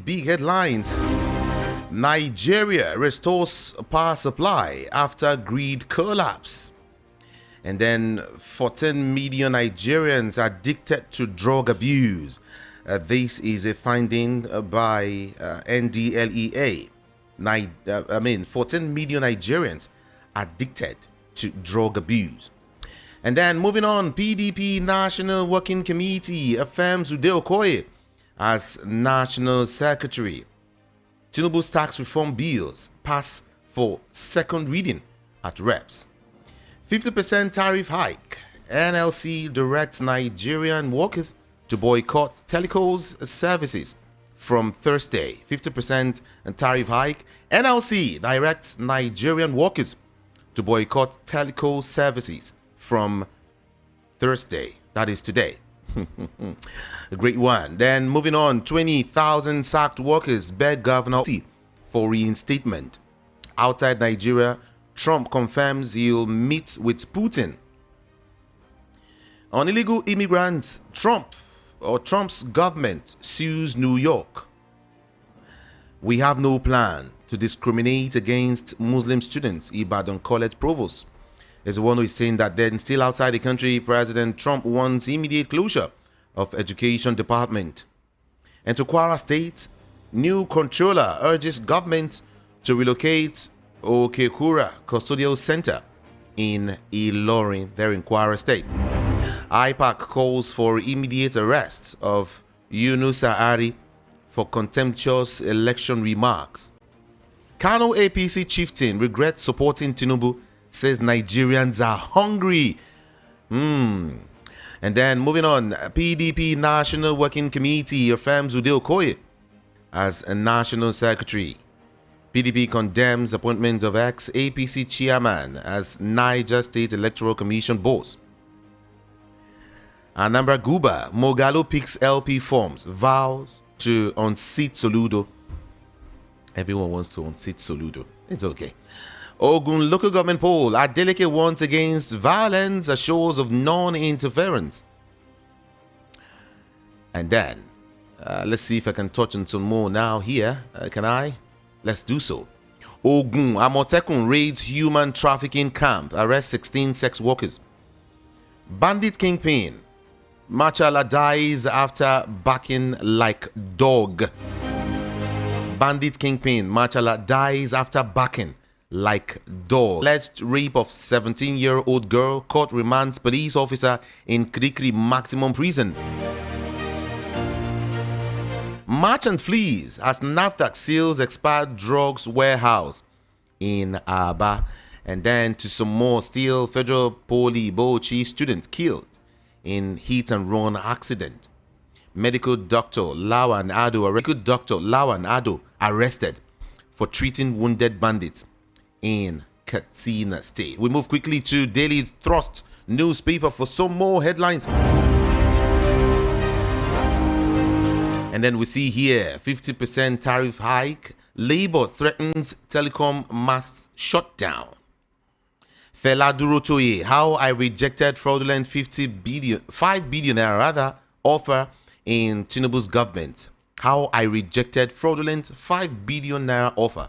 Big headlines. Nigeria restores power supply after grid collapse. And then 14 million Nigerians addicted to drug abuse. This is a finding by NDLEA. 14 million Nigerians addicted to drug abuse. And then moving on, PDP National Working Committee affirms Ude Okoye as National Secretary. Tinubu's tax reform bills pass for second reading at Reps. 50% tariff hike. NLC directs Nigerian workers to boycott telcos services from Thursday. 50% tariff hike. NLC directs Nigerian workers to boycott telco services from Thursday. That is today. A great one. Then moving on, 20,000 sacked workers beg Governor for reinstatement. Outside Nigeria, Trump confirms he'll meet with Putin. On illegal immigrants, Trump's government sues New York. We have no plan to discriminate against Muslim students, Ibadan College Provost is the one who is saying that. Then still outside the country, President Trump wants immediate closure of education department. And to Kwara State, new controller urges government to relocate Okekura Custodial Center in Ilorin, there in Kwara State. IPAC calls for immediate arrest of Yunusa Ari for contemptuous election remarks. Kano APC chieftain regrets supporting Tinubu, says Nigerians are hungry. And then moving on, PDP National Working Committee affirms Ude Okoye as a National Secretary. PDP condemns appointment of ex-APC chairman as Niger State Electoral Commission boss. Anambra Guba, Mogalo picks LP forms, vows to unseat Soludo. Everyone wants to unseat Soludo. It's okay. Ogun local government poll, Adeleke warns against violence as shows of non-interference. And then, let's see if I can touch on some more now here. Can I? Let's do so. Ogun, Amotekun raids human trafficking camp, arrests 16 sex workers. Bandit kingpin, Machala dies after barking like dog. Bandit kingpin, Machala dies after barking like dog. Alleged rape of 17-year-old girl, court remands police officer in Krikri maximum prison. Merchant flees as NAFDAC seals expired drugs warehouse in Aba. And then to some more, still Federal Poly Bochi student killed in hit and run accident. Medical doctor Lawan Ado arrested for treating wounded bandits in Katsina State. We move quickly to Daily Thrust newspaper for some more headlines. And then we see here 50% tariff hike. Labour threatens telecom mass shutdown. Fela Durotoye, how I rejected fraudulent 5 billion offer in Tinubu's government. How I rejected fraudulent 5 billion naira offer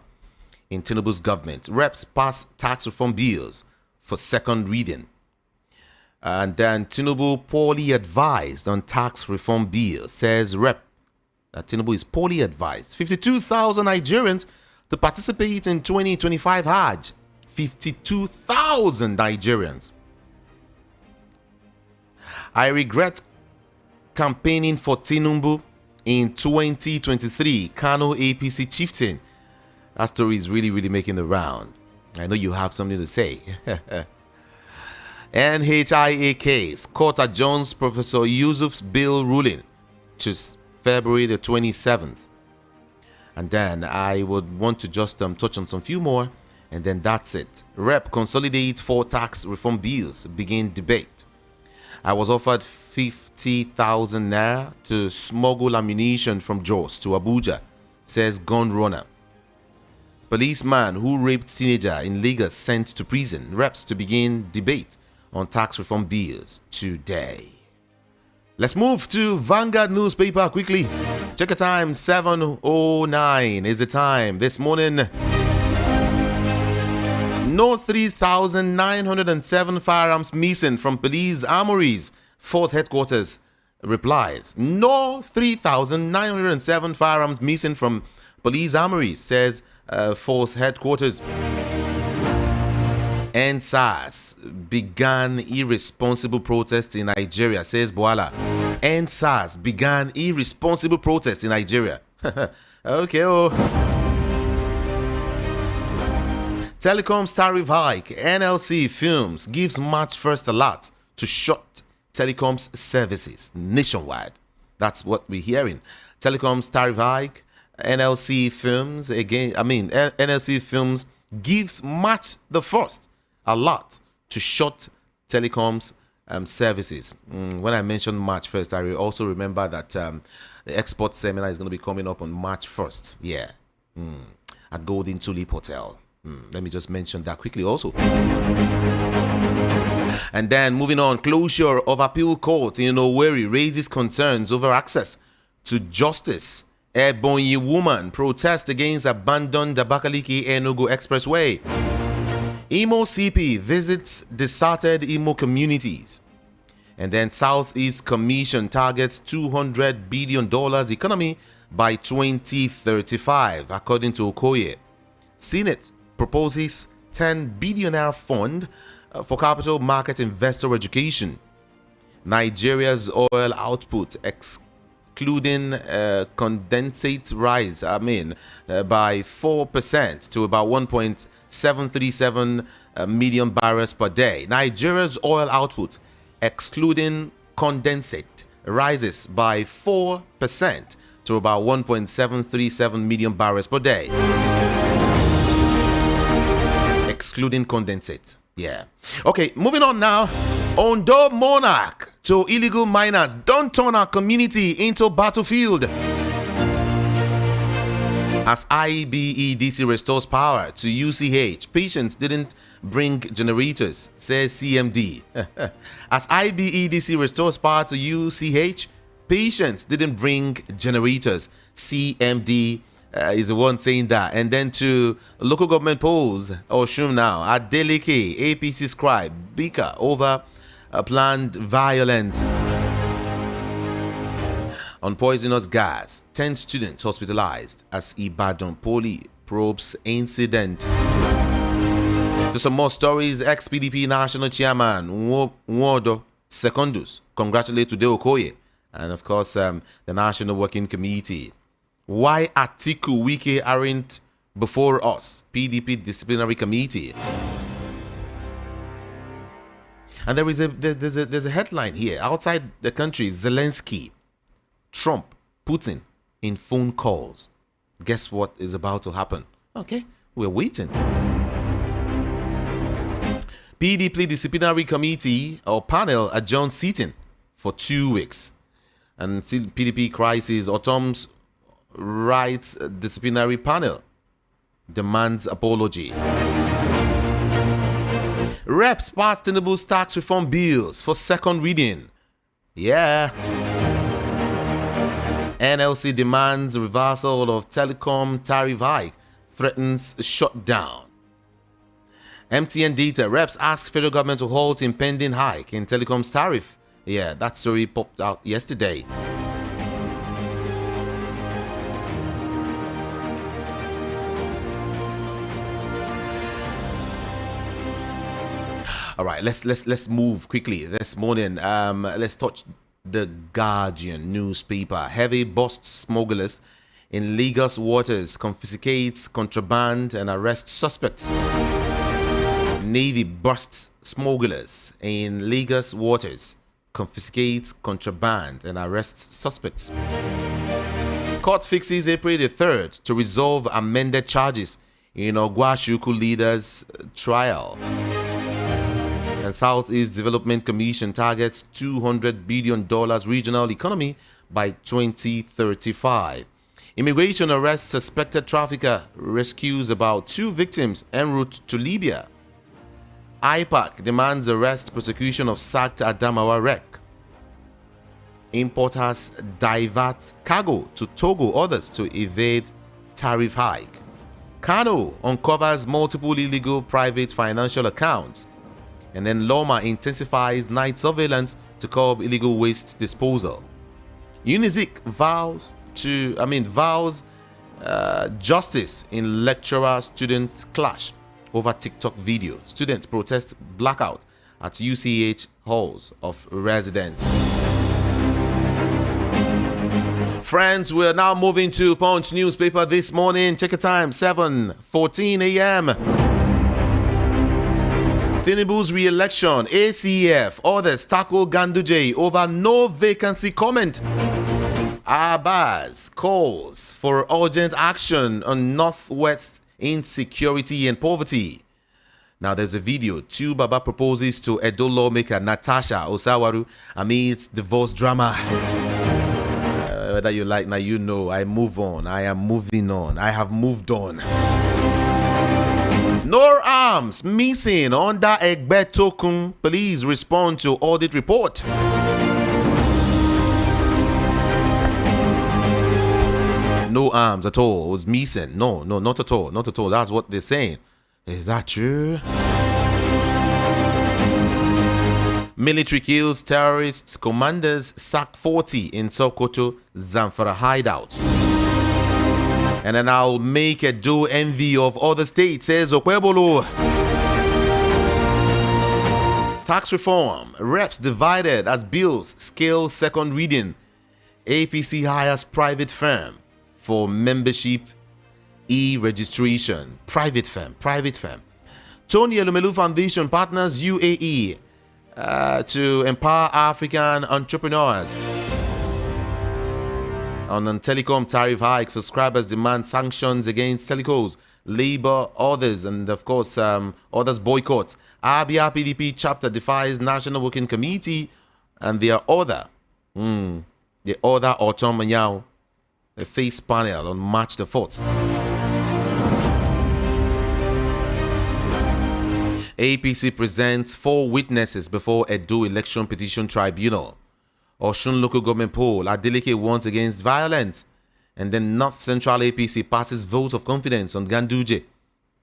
in Tinubu's government. Reps pass tax reform bills for second reading. And then Tinubu poorly advised on tax reform bill, says Rep. Tinubu is poorly advised. 52,000 Nigerians to participate in 2025 Hajj. 52,000 Nigerians. I regret campaigning for Tinubu in 2023. Kano APC chieftain. That story is really making the round. I know you have something to say. NHIA case. Court adjourns Professor Yusuf's bill ruling to February the 27th. And then I would want to just touch on some few more. And then that's it. Rep consolidate 4 tax reform bills. Begin debate. I was offered 50,000 naira to smuggle ammunition from Jos to Abuja, says gun runner. Policeman who raped teenager in Lagos sent to prison. Reps to begin debate on tax reform bills today. Let's move to Vanguard newspaper quickly. Check the time, 7:09 is the time this morning. No 3,907 firearms missing from police armories. Force headquarters replies. No 3,907 firearms missing from police armories, says Force headquarters. EndSARS began irresponsible protests in Nigeria, says Boala. EndSARS began irresponsible protests in Nigeria. Okay, oh. Telecoms tariff hike. NLC Films gives March 1st alert to shut telecoms services nationwide. That's what we're hearing. Telecoms tariff hike. NLC Films NLC Films gives March the 1st alert to shut telecoms services. When I mentioned March 1st, I also remember that the export seminar is going to be coming up on March 1st. Yeah, at Golden Tulip Hotel. Let me just mention that quickly also. And then moving on, closure of appeal court in Owerri raises concerns over access to justice. Ebonyi woman protests against abandoned Abakaliki Enugu Expressway. Imo CP visits deserted Imo communities. And then Southeast Commission targets $200 billion economy by 2035, according to Okoye. Senate proposes 10 billionaire fund for capital market investor education. Nigeria's oil output, excluding condensate, rise by 4% to about 1.737 million barrels per day. Nigeria's oil output, excluding condensate, rises by 4% to about 1.737 million barrels per day. Excluding condensate. Yeah. Okay, moving on now. Ondo monarch to illegal miners. Don't turn our community into battlefield. As IBEDC restores power to UCH, patients didn't bring generators, says CMD. As IBEDC restores power to UCH, patients didn't bring generators. CMD is the one saying that. And then to local government polls, Oshun now, Adeleke, APC scribe, Bika over planned violence. On poisonous gas, 10 students hospitalized as Ibadan Poly probes incident. To some more stories, ex-PDP national chairman Nwodo Secondus congratulates today Okoye and of course the National Working Committee. Why Atiku Wike aren't before us? PDP Disciplinary Committee. And there's a headline here. Outside the country, Zelensky, Trump, Putin in phone calls. Guess what is about to happen? Okay, we're waiting. PDP Disciplinary Committee or panel adjourned sitting for 2 weeks. And PDP crisis, Autumn's rights disciplinary panel demands apology. Reps passed Tinubu's tax reform bills for second reading. Yeah. NLC demands reversal of telecom tariff hike, threatens shutdown. MTN data, reps ask federal government to halt impending hike in telecoms tariff. Yeah, that story popped out yesterday. All right, let's move quickly this morning. Let's touch the Guardian newspaper. Heavy busts smugglers in Lagos waters, confiscates contraband and arrests suspects. Navy busts smugglers in Lagos waters, confiscates contraband and arrests suspects. Court fixes April the 3rd to resolve amended charges in Ogwashuku leaders' trial. And Southeast Development Commission targets $200 billion regional economy by 2035. Immigration arrests suspected trafficker, rescues about 2 victims en route to Libya. IPAC demands arrest prosecution of sacked Adamawa wreck. Importers divert cargo to Togo, others to evade tariff hike. Kano uncovers multiple illegal private financial accounts. And then Loma intensifies night surveillance to curb illegal waste disposal. Unizik vows justice in lecturer-student clash over TikTok video. Students protest blackout at UCH halls of residence. Friends, we're now moving to Punch newspaper this morning. Check your time, 7:14 a.m. Tinubu's re-election, ACF, others tackle Ganduje over no vacancy comment. Abbas calls for urgent action on Northwest insecurity and poverty. Now there's a video. Baba proposes to Edo lawmaker Natasha Osawaru amidst divorce drama. Whether you like, now you know, I move on. I am moving on. I have moved on. No arms missing under Egbe Token. Please respond to audit report. No arms at all was missing. No, not at all. Not at all. That's what they're saying. Is that true? Military kills terrorists. Commanders sack 40 in Sokoto, Zamfara hideout. And then I'll make a do envy of other states, says Okwebolo. Tax reform. Reps divided as bills scale second reading. APC hires private firm for membership e-registration. Private firm. Tony Elumelu Foundation partners UAE to empower African entrepreneurs. On telecom tariff hike, subscribers demand sanctions against telcos, labor, others, and of course others boycott. Abia PDP chapter defies National Working Committee and their other Autumn a face panel on March the 4th. APC presents 4 witnesses before Edo Election Petition Tribunal. Osun local government poll, Adeleke warns against violence. And then North Central APC passes vote of confidence on Ganduje.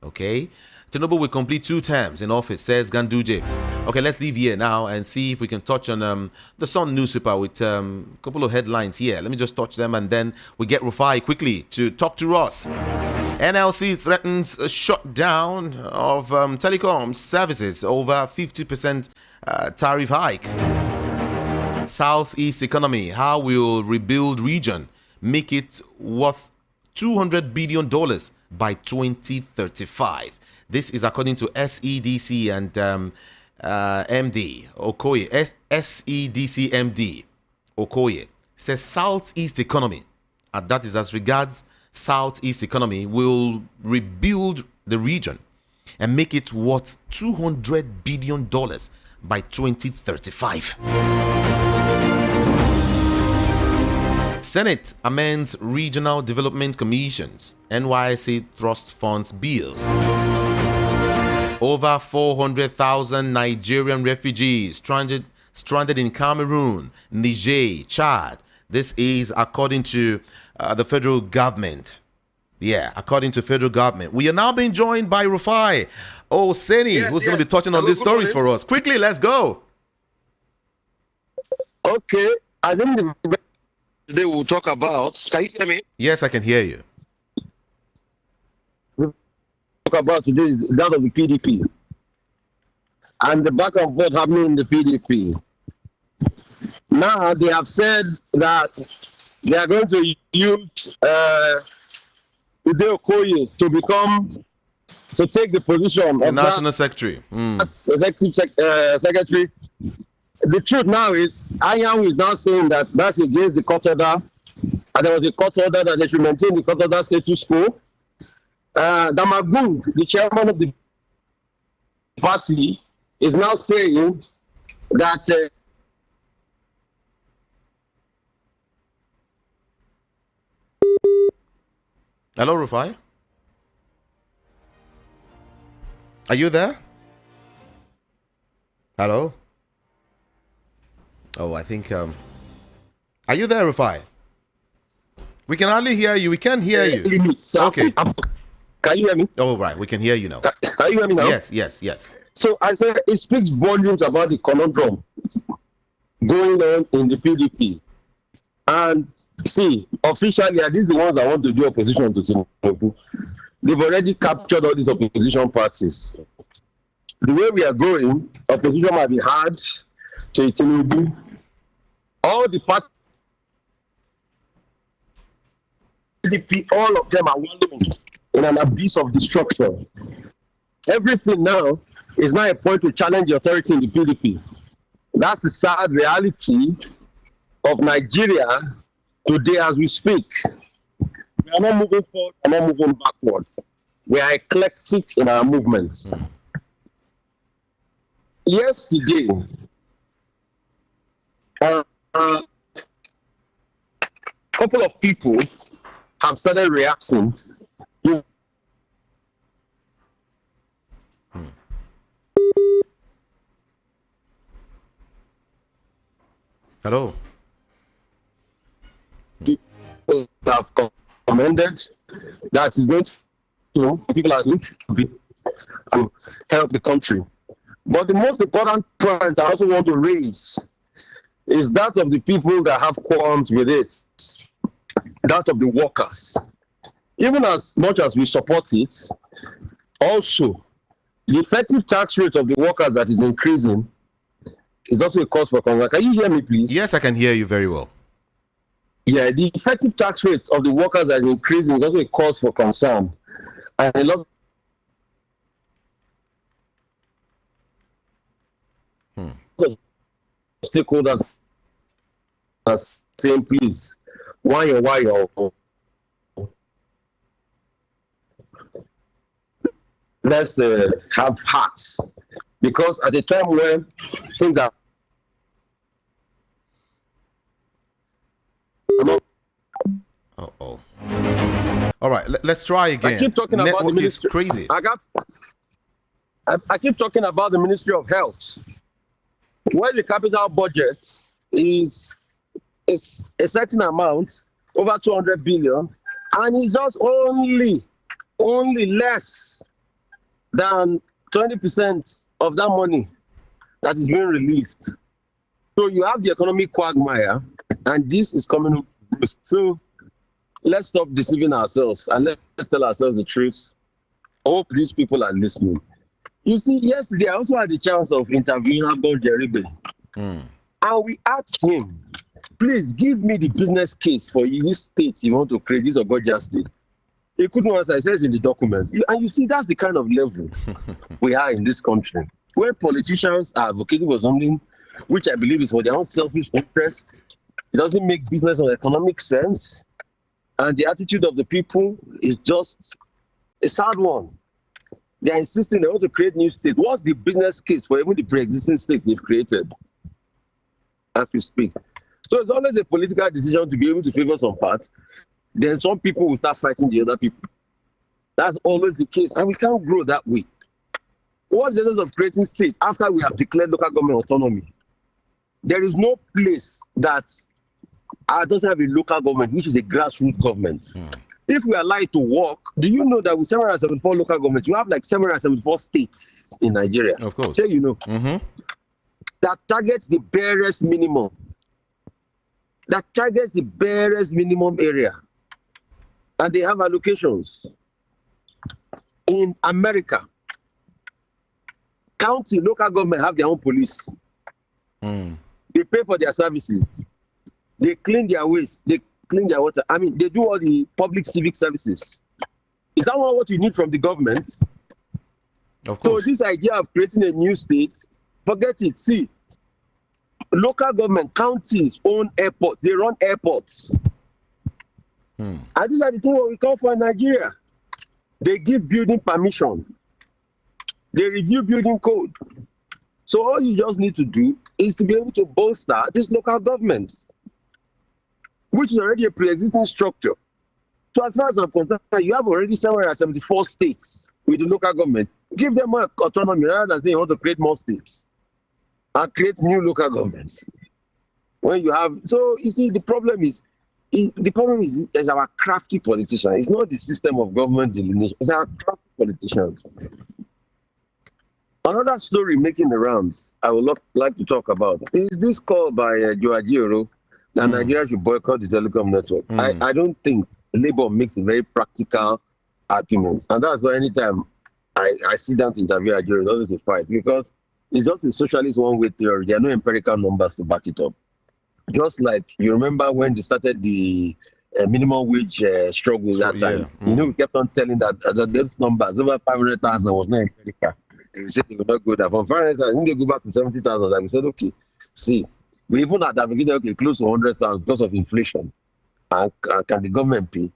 Okay. Tinubu will complete 2 terms in office, says Ganduje. Okay, let's leave here now and see if we can touch on the Sun newspaper with a couple of headlines here. Let me just touch them and then we get Rufai quickly to talk to us. NLC threatens a shutdown of telecom services over 50% tariff hike. Southeast economy, how will rebuild region make it worth $200 billion by 2035? This is according to SEDC and MD Okoye. SEDC MD Okoye says Southeast economy, and that is as regards Southeast economy, will rebuild the region and make it worth $200 billion by 2035. Senate amends regional development commissions, NYSC trust funds bills. Over 400,000 Nigerian refugees stranded in Cameroon, Niger, Chad. This is according to the federal government. Yeah, according to federal government. We are now being joined by Rufai Oseni, who's going to be touching on these stories for us. Quickly, let's go. Okay, I think today we'll talk about. Can you hear me? Yes, I can hear you. Talk about today is that of the PDP and the back and forth happening in the PDP. Now they have said that they are going to use Ude Okoye to take the position the of National Secretary. Executive Secretary. The truth now is, Ayahu is now saying that that's against the court order, and there was a court order that they should maintain the court order status quo. Damagung, the chairman of the party, is now saying that Hello, Rufai. Are you there? Hello? Oh, I think Are you there, Rufai? We can hardly hear you. We can't hear you. Okay. Can you hear me? Oh, right. We can hear you now. Can you hear me now? Yes. So I said it speaks volumes about the conundrum going on in the PDP. And see, officially, and these are the ones that want to do opposition to Tinubu. They've already captured all these opposition parties. The way we are going, opposition might be hard to Tinubu. All the parties, PDP, all of them are wallowing in an abyss of destruction. Everything now is now a point to challenge the authority in the PDP. That's the sad reality of Nigeria today as we speak. We are not moving forward, we are not moving backward. We are eclectic in our movements. Yesterday, a couple of people have started reacting. Hello. People have commended that is going to people as help the country. But the most important point I also want to raise is that of the people that have qualms with it, that of the workers. Even as much as we support it, also the effective tax rate of the workers that is increasing is also a cause for concern. Can you hear me, please? Yes, I can hear you very well. Yeah, the effective tax rate of the workers that is increasing is also a cause for concern. And a lot of stakeholders are saying, please, why let's have hearts. Because at the time when things are all right, let's try again. I keep talking Network about the ministry. is crazy. I keep talking about the Ministry of Health, where the capital budget is a certain amount, over 200 billion, and it's just only less than 20% of that money that is being released. So you have the economic quagmire, and this is coming up. So let's stop deceiving ourselves and let's tell ourselves the truth. I hope these people are listening. You see, yesterday I also had the chance of interviewing Abdul Jeribe. And we asked him, please give me the business case for this state you want to create, this Ogoja state. He couldn't answer. It says in the documents. And you see, that's the kind of level we are in this country, where politicians are advocating for something which I believe is for their own selfish interest. It doesn't make business or economic sense. And the attitude of the people is just a sad one. They are insisting they want to create new states. What's the business case for even the pre-existing states they've created as we speak? So it's always a political decision to be able to favor some parts. Then some people will start fighting the other people. That's always the case. And we can't grow that way. What's the essence of creating states after we have declared local government autonomy? There is no place that doesn't have a local government, which is a grassroots government. If we are allowed to work, do you know that with 774 local governments, you have like 774 states in Nigeria? Of course. So you know. That targets the barest minimum. That targets the barest minimum area. And they have allocations. In America, county, local government have their own police. They pay for their services. They clean their waste. They clean their water. I mean, they do all the public civic services. Is that what you need from the government? Of course. So this idea of creating a new state, forget it. See, local government, counties own airports. They run airports. And these are the things we call for in Nigeria. They give building permission. They review building code. So all you just need to do is to be able to bolster this local government, which is already a pre-existing structure. So as far as I'm concerned, you have already 774 states with the local government. Give them more autonomy rather than saying you want to create more states and create new local governments. When you have, so you see, the problem is our crafty politicians. It's not the system of government delineation. It's our crafty politicians. Another story making the rounds I would like to talk about is this call by Joe Ajiero that Nigeria should boycott the telecom network. I don't think Labour makes a very practical argument, and that's why anytime I sit down to interview Ajiero, it's always a fight because it's just a socialist one-way theory. There are no empirical numbers to back it up. Just like you remember when they started the minimum wage struggle that time. You know, we kept on telling that those numbers over 500,000 was not empirical. They said they would not go there. From 500,000, I think they go back to 70,000. And we said, okay, see, we even had advocated, okay, close to 100,000 because of inflation. And can the government pay?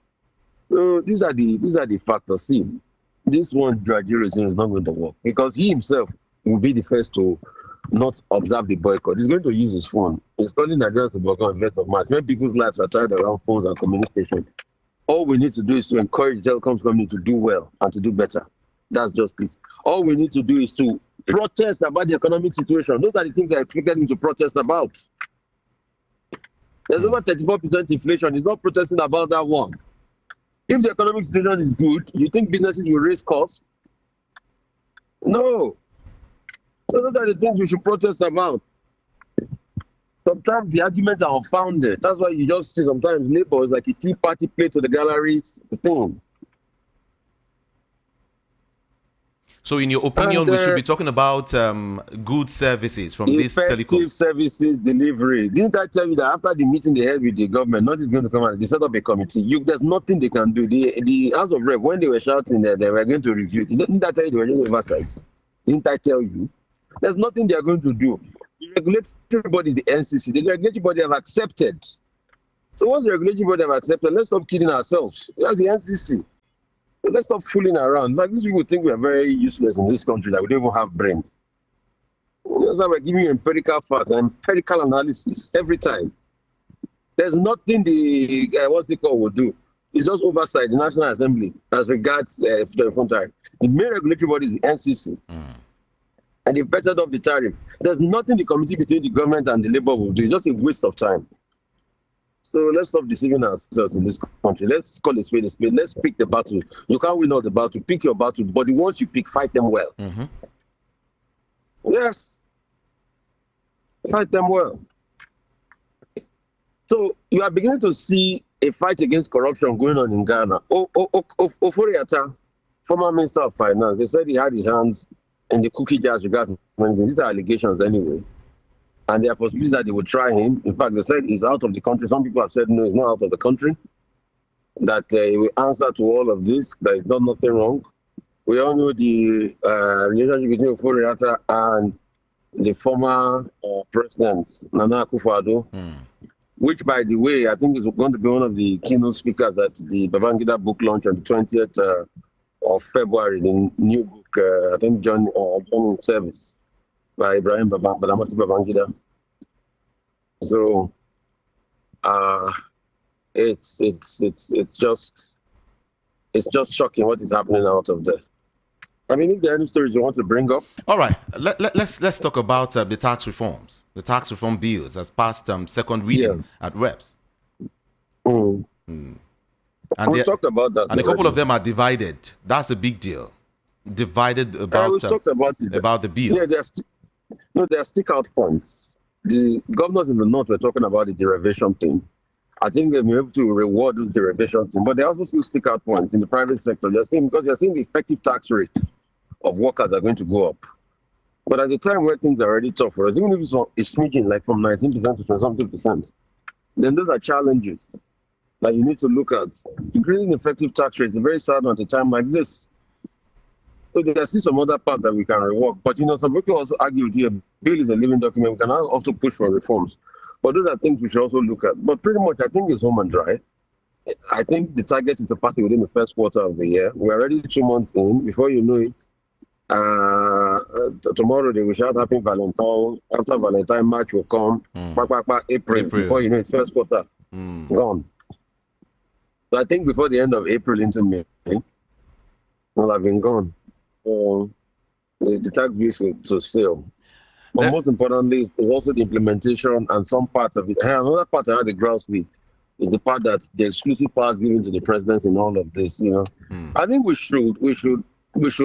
So these are the factors. See, this one graduation is not going to work because he himself will be the first to not observe the boycott. He's going to use his phone. He's calling Nigerians to boycott on 1st of March. When people's lives are tied around phones and communication, all we need to do is to encourage the telecoms company to do well and to do better. That's just it. All we need to do is to protest about the economic situation. Those are the things I expected him to protest about. There's over 34% inflation. He's not protesting about that one. If the economic situation is good, you think businesses will raise costs? No. So those are the things we should protest about. Sometimes the arguments are unfounded. That's why you just see sometimes Labour is like a tea party play to the galleries thing. So in your opinion, we should be talking about good services from this telecom. Effective services delivery. Didn't I tell you that after the meeting they had with the government, nothing is going to come out. They set up a committee. There's nothing they can do. The House of Rep, when they were shouting that they were going to review, didn't I tell you they were doing oversight? Didn't I tell you? There's nothing they are going to do. The regulatory body is the NCC. The regulatory body have accepted. So once the regulatory body have accepted, let's stop kidding ourselves. That's the NCC. So let's stop fooling around. Like these people think we are very useless in this country, that we don't even have brain. That's why we're giving you empirical facts and empirical analysis every time. There's nothing the what's it called will do. It's just oversight, the National Assembly, as regards the front tariff. The main regulatory body is the NCC. And they've bettered off the tariff. There's nothing the committee between the government and the Labour will do. It's just a waste of time. So let's stop deceiving ourselves in this country. Let's call a spade a spade. Let's pick the battle. You can't win all the battle. Pick your battle. But the ones you pick, fight them well. Yes. Fight them well. So you are beginning to see a fight against corruption going on in Ghana. Oforiata, former Minister of Finance, they said he had his hands in the cookie jars regarding these are allegations anyway. And there are possibilities that they would try him. In fact, they said he's out of the country. Some people have said no, he's not out of the country. That he will answer to all of this, that he's done nothing wrong. We all know the relationship between Oforiata and the former president, Nana Akufo-Addo, which, by the way, I think is going to be one of the keynote speakers at the Babangida book launch on the 20th of February, the new book, I think, John in Service by Ibrahim Badamasi Babangida. So it's just shocking what is happening out of there. I mean, if there are any stories you want to bring up. All right, let's talk about the tax reforms, the tax reform bills as passed second reading at Reps. And we talked about that. And a couple of them are divided. That's a big deal. Divided about we talked about it. About the bill. Yeah, there are stick out points. The governors in the north were talking about the derivation thing. I think they'll be able to reward those derivation thing, but they also still stick out points in the private sector. They're saying because they're seeing the effective tax rate of workers are going to go up. But at the time where things are already tough for us, even if it's smidgen, like from 19% to 20-something%, then those are challenges that you need to look at. Increasing effective tax rates is very sad at a time like this. So there's still some other part that we can rework. But some people also argue with you, a bill is a living document. We can also push for reforms. But those are things we should also look at. But pretty much, I think it's home and dry. I think the target is to pass it within the first quarter of the year. We're already 2 months in. Before you know it, tomorrow they will shout Happy Valentine. After Valentine, March will come. April. Before you know it, first quarter gone. So I think before the end of April into May, will have been gone. The tax bills to sale. But most importantly, is also the implementation and some parts of it. And another part I had the grounds with is the part that the exclusive powers given to the president in all of this. I think we should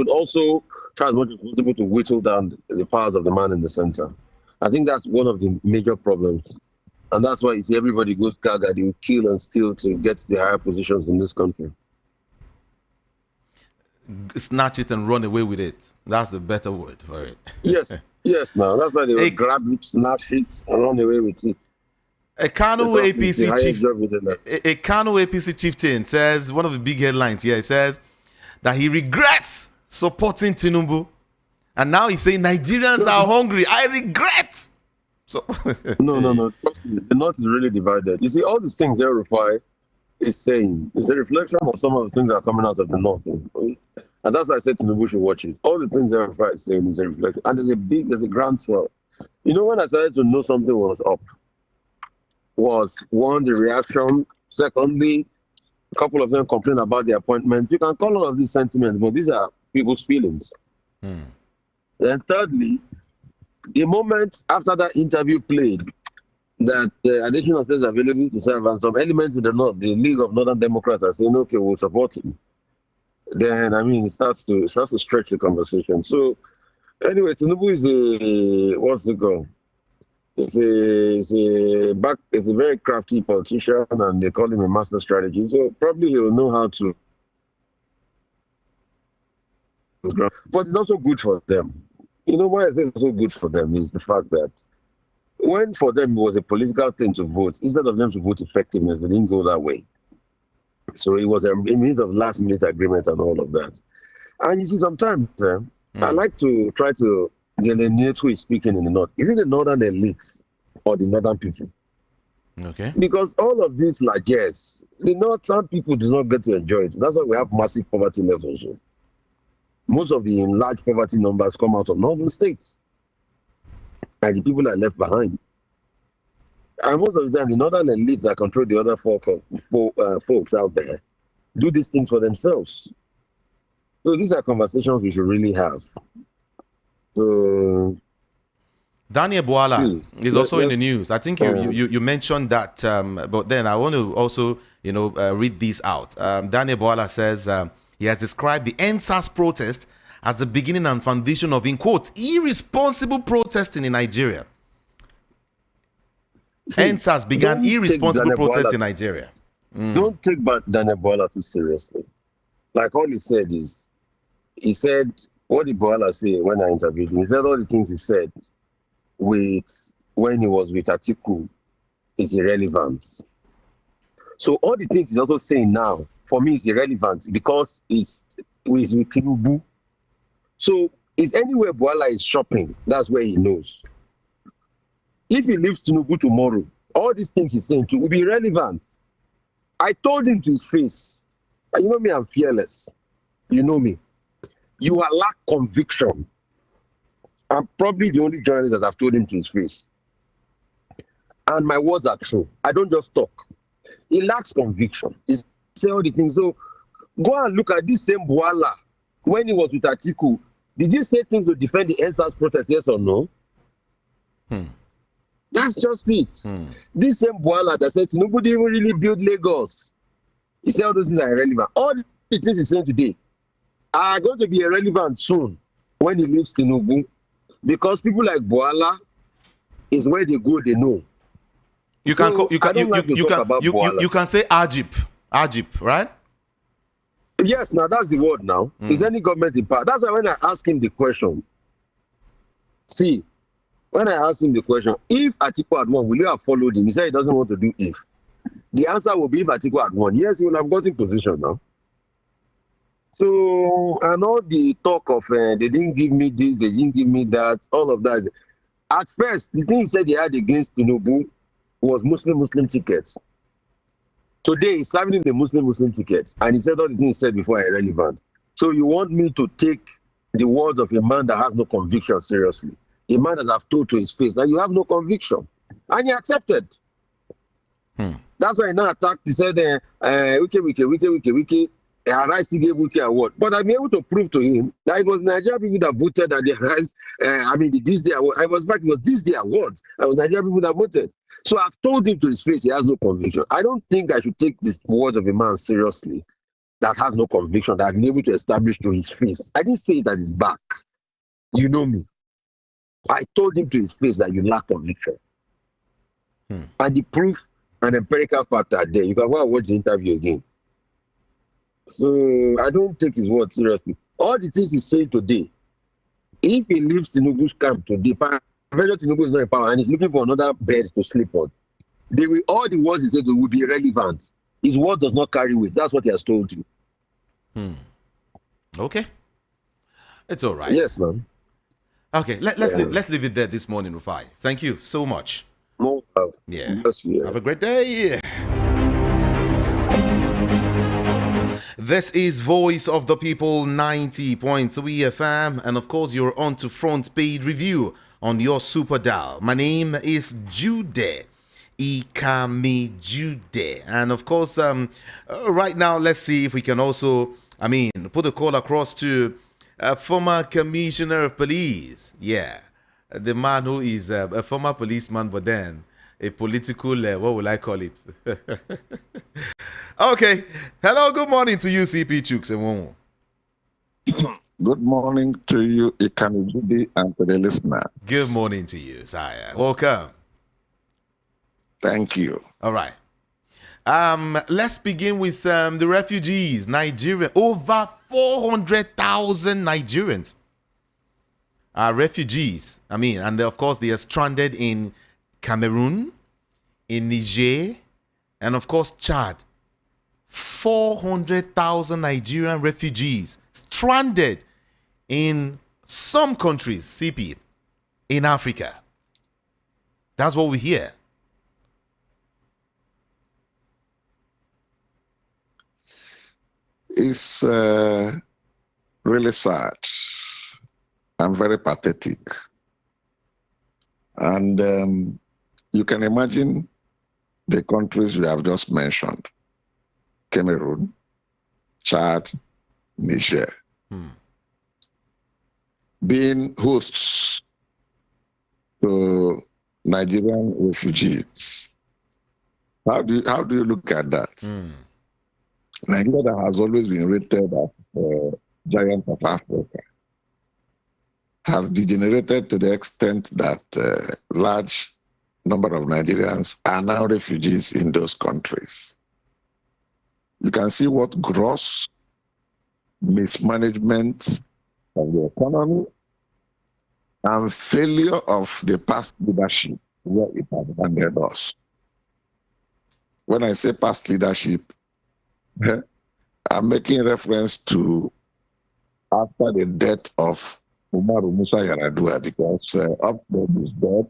also try as much as possible to whittle down the powers of the man in the center. I think that's one of the major problems. And that's why you see everybody goes gaga, they will kill and steal to get to the higher positions in this country. Snatch it and run away with it. That's the better word for it. Yes, yes, now. That's why they will grab it, snatch it, and run away with it. A Kano APC chieftain says, one of the big headlines here, says that he regrets supporting Tinubu. And now he's saying Nigerians are hungry. I regret. So no. The North is really divided. You see, all these things Rufai is saying is a reflection of some of the things that are coming out of the North. And that's why I said Tinubu should watch it. All the things Rufai is saying is a reflection. And there's a groundswell. When I started to know something was up, was one, the reaction. Secondly, a couple of them complain about the appointments. You can call all of these sentiments, but these are people's feelings. Then thirdly, the moment after that interview played, that additional states available to serve and some elements in the North, the League of Northern Democrats are saying, okay, we'll support him. Then, it starts to stretch the conversation. So, anyway, Tinubu is what's the goal? It's a very crafty politician, and they call him a master strategist. So probably he will know how to. But it's also good for them. Why I say it's so good for them is the fact that when for them it was a political thing to vote, instead of them to vote effectiveness, they didn't go that way. So it was a means of last-minute agreement and all of that. And you see, sometimes I like to try to delineate who is speaking in the North. Is it the Northern elites or the Northern people? Okay. Because all of these largesse, the Northern people do not get to enjoy it. That's why we have massive poverty levels. Most of the large poverty numbers come out of northern states. And the people are left behind. And most of the time, the northern elites that control the other folks out there do these things for themselves. So these are conversations we should really have. So Daniel Bwala is also in the news. I think you mentioned that, but then I want to also read this out. Daniel Bwala says he has described the EndSARS protest as the beginning and foundation of, in quote, irresponsible protesting in Nigeria. EndSARS began irresponsible protests in Nigeria. Don't take Daniel Bwala too seriously. Like all he said is, what did Bwala say when I interviewed him? He said all the things he said when he was with Atiku is irrelevant. So all the things he's also saying now, for me, is irrelevant because he's with Tinubu. So is anywhere Bwala is shopping, that's where he knows. If he leaves Tinubu tomorrow, all these things he's saying will be irrelevant. I told him to his face, you know me, I'm fearless. You know me. You are lack conviction. I'm probably the only journalist that I've told him to his face. And my words are true. I don't just talk. He lacks conviction. He say all the things. So go and look at this same Bwala. When he was with Atiku, did he say things to defend the EndSARS protest, yes or no? That's just it. This same Bwala that said Tinubu didn't even really build Lagos. He said all those things are irrelevant. All the things he's saying today are going to be irrelevant soon when he leaves Tinubu, because people like Bwala is where they go, they know. You can say Ajip, right? Yes, now that's the word now. Is any government in power? That's why when I asked him the question, when I asked him the question, if Atiku had won, will you have followed him? He said he doesn't want to do if. The answer will be if Atiku had won. Yes, he will have gotten position now. So, and all the talk of they didn't give me this, they didn't give me that, all of that. At first, the thing he said he had against Tinubu was Muslim tickets. Today, he's serving him the Muslim tickets. And he said all the things he said before are irrelevant. So you want me to take the words of a man that has no conviction seriously? A man that I've told to his face that you have no conviction. And he accepted. That's why he now attacked. He said, Wiki. Arise still gave Wiki award. But I've been able to prove to him that it was Nigerian people that voted that the Arise, the this day award. I was back, it was this day awards. It was Nigerian people that voted. So I've told him to his face he has no conviction. I don't think I should take this words of a man seriously that has no conviction, that I've been able to establish to his face. I didn't say it at his back. You know me. I told him to his face that you lack conviction. And the proof and empirical fact are there. You can go and watch the interview again. So I don't take his word seriously. All the things he's saying today, if he leaves Tinubu's camp today, Tinubu is not in power and he's looking for another bed to sleep on, all the words he said will be irrelevant. His word does not carry weight. That's what he has told you. Okay. It's all right. Yes, man. Okay, let's leave it there this morning, Rufai. Thank you so much. No, yeah. Yes, yeah. Have a great day. This is Voice of the People 90.3 FM, and of course you're on to Front Page Review on your Super Dial. My name is Jude Ikami Jude, and of course right now let's see if we can also put a call across to former Commissioner of Police. Yeah, the man who is a former policeman, but then a political, what will I call it? Okay. Hello, good morning to you, CP Chuks. Good morning to you, Ikami Judy, and to the listener. Good morning to you, Sire. Welcome. Thank you. All right. Let's begin with the refugees, Nigeria. Over 400,000 Nigerians are refugees. And of course, they are stranded in Cameroon, in Niger, and of course, Chad. 400,000 Nigerian refugees stranded in some countries, CP, in Africa. That's what we hear. It's really sad and very pathetic. And you can imagine the countries we have just mentioned: Cameroon, Chad, Niger, being hosts to Nigerian refugees. How do you look at that? Nigeria has always been rated as a giant of Africa has degenerated to the extent that large number of Nigerians are now refugees in those countries. You can see what gross mismanagement of the economy and failure of the past leadership where it has landed us. When I say past leadership, I'm making reference to after the death of Umaru Musa Yar'Adua, because up to his death,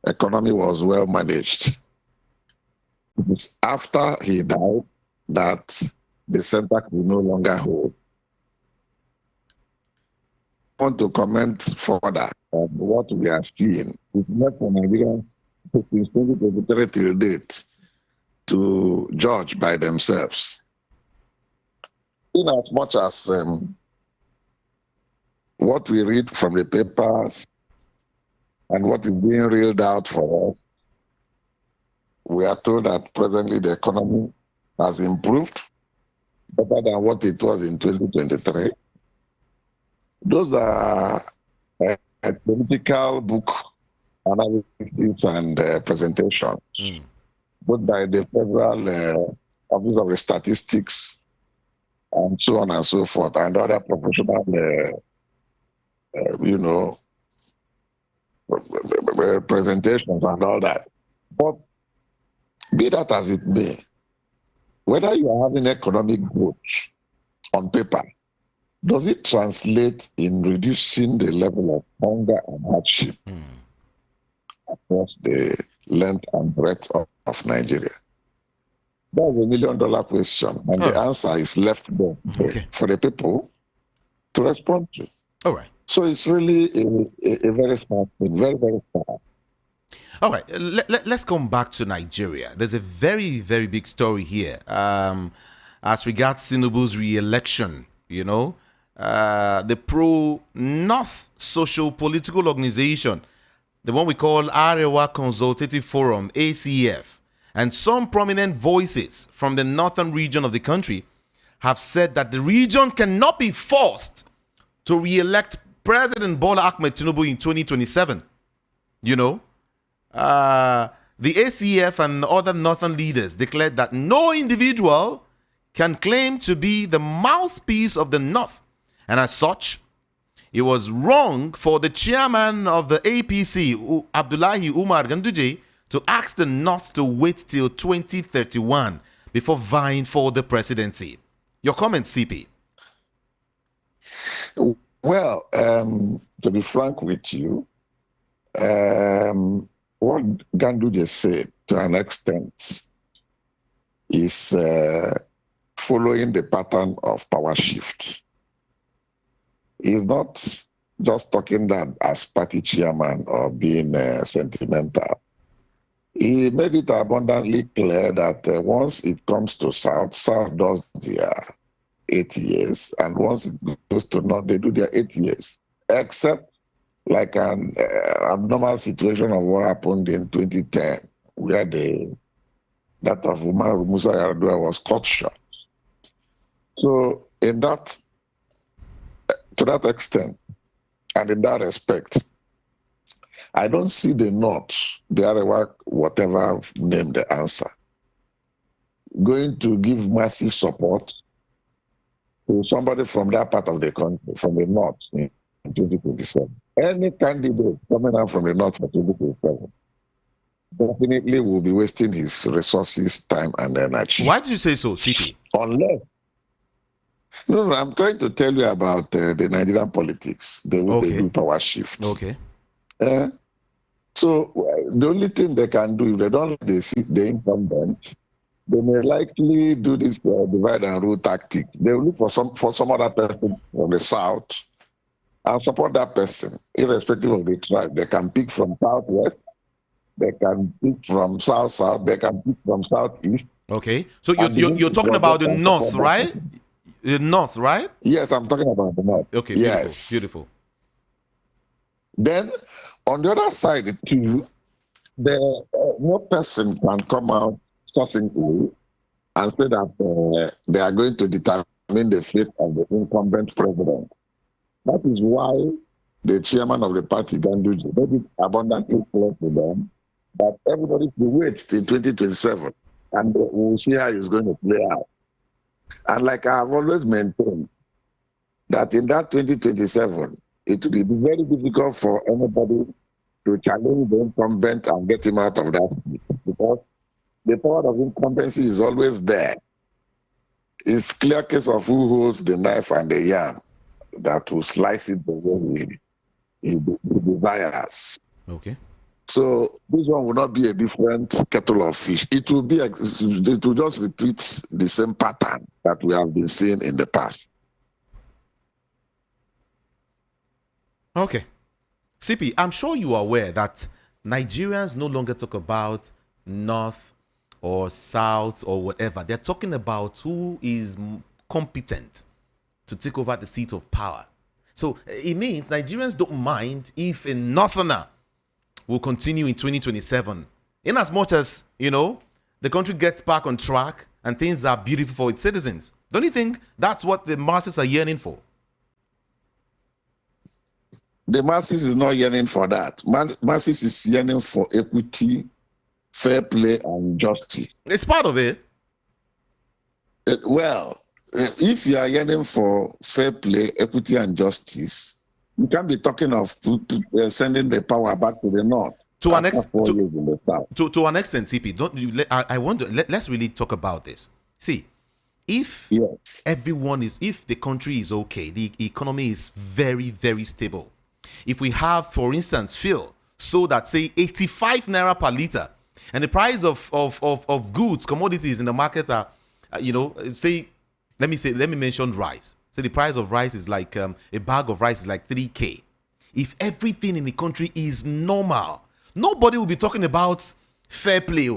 economy was well managed. It is after he died that the center could no longer hold. I want to comment further on what we are seeing. It's not for Nigerians since 2023 till date to judge by themselves. In as much as what we read from the papers and what is being reeled out for us, we are told that presently the economy has improved better than what it was in 2023. Those are political book analysis and presentations, both by the Federal Office of the Statistics and so on and so forth, and other professional, presentations and all that. But be that as it may, whether you are having economic growth on paper, does it translate in reducing the level of hunger and hardship across the length and breadth of Nigeria? That's $1 million question, and the answer is left there for the people to respond to. All right. So it's really a very sad thing, very, very sad. All right, let's come back to Nigeria. There's a very, very big story here. as regards Tinubu's re-election, the pro-North social political organization, the one we call Arewa Consultative Forum, ACF, and some prominent voices from the northern region of the country have said that the region cannot be forced to re-elect President Bola Ahmed Tinubu in 2027. The ACF and other northern leaders declared that no individual can claim to be the mouthpiece of the North. And as such, it was wrong for the chairman of the APC, Abdullahi Umar Ganduje, to ask the North to wait till 2031 before vying for the presidency. Your comments, CP? Well, to be frank with you, what Ganduje said to an extent is following the pattern of power shift. He's not just talking that as party chairman or being sentimental. He made it abundantly clear that once it comes to South, South does their 8 years, and once it goes to North, they do their 8 years, except like an abnormal situation of what happened in 2010, where that of Umar Musa Yar'Adua was cut short. So in that, to that extent, and in that respect, I don't see the North, the Arewa, whatever name the answer, going to give massive support to somebody from that part of the country, from the North, in 2027. Any candidate coming out from the North for 2027 definitely will be wasting his resources, time, and energy. Why did you say so, CP? Unless, no, I'm trying to tell you about the Nigerian politics, the way they do power shift. Okay. So the only thing they can do, if they don't let the incumbent, they may likely do this divide and rule tactic. They will look for some other person from the South and support that person, irrespective of the tribe. They can pick from Southwest, they can pick from South-South, they can pick from Southeast. Okay, so you're talking about the North, right? The North, right? Yes, I'm talking about the North. Okay, yes. Beautiful. Then, on the other side, too, no person can come out succinctly and say that they are going to determine the fate of the incumbent president. That is why the chairman of the party, Ganduje, made it abundantly clear to them that everybody should wait till 2027 and we'll see how it's going to play out. And like I have always maintained, that in that 2027, it will be very difficult for anybody to challenge the incumbent and get him out of that seat, because the power of incumbency is always there. It's clear case of who holds the knife and the yam that will slice it the way he desires. Okay. So this one will not be a different kettle of fish. It will just repeat the same pattern that we have been seeing in the past. Okay. CP, I'm sure you are aware that Nigerians no longer talk about North or South or whatever. They're talking about who is competent to take over the seat of power. So it means Nigerians don't mind if a Northerner will continue in 2027. In as much as, the country gets back on track and things are beautiful for its citizens. Don't you think that's what the masses are yearning for? The masses is not yearning for that. Masses is yearning for equity, fair play, and justice. It's part of it. If you are yearning for fair play, equity, and justice, you can't be talking of sending the power back to the North. To an extent, CP, I wonder. Let's really talk about this. See, if the country is okay, the economy is very, very stable. If we have, for instance, fuel sold at, say, 85 naira per liter, and the price of goods, commodities in the market are, let me mention rice. So the price of rice is like, a bag of rice is like 3K. If everything in the country is normal, nobody will be talking about fair play.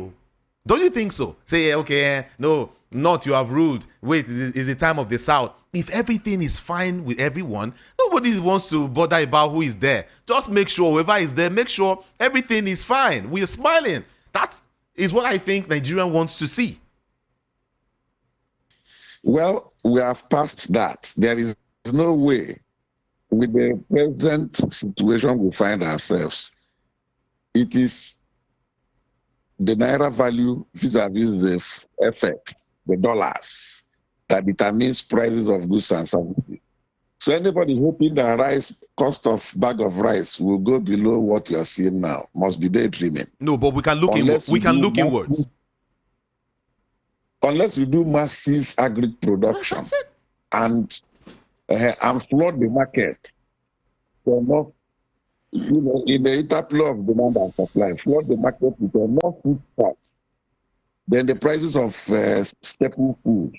Don't you think so? Say, okay, no, Not you have ruled. Wait, is the time of the South. If everything is fine with everyone, nobody wants to bother about who is there. Just make sure whoever is there, make sure everything is fine. We are smiling. That is what I think Nigeria wants to see. Well, we have passed that. There is no way, with the present situation we find ourselves, it is the naira value vis-a-vis the FX, the dollars, that determines prices of goods and services. So anybody hoping that cost of bag of rice will go below what you are seeing now must be daydreaming. No, but we can look inwards. Unless you do massive agri production and flood the market for enough, in the interplay of demand and supply, flood the market with enough food stuff, then the prices of staple food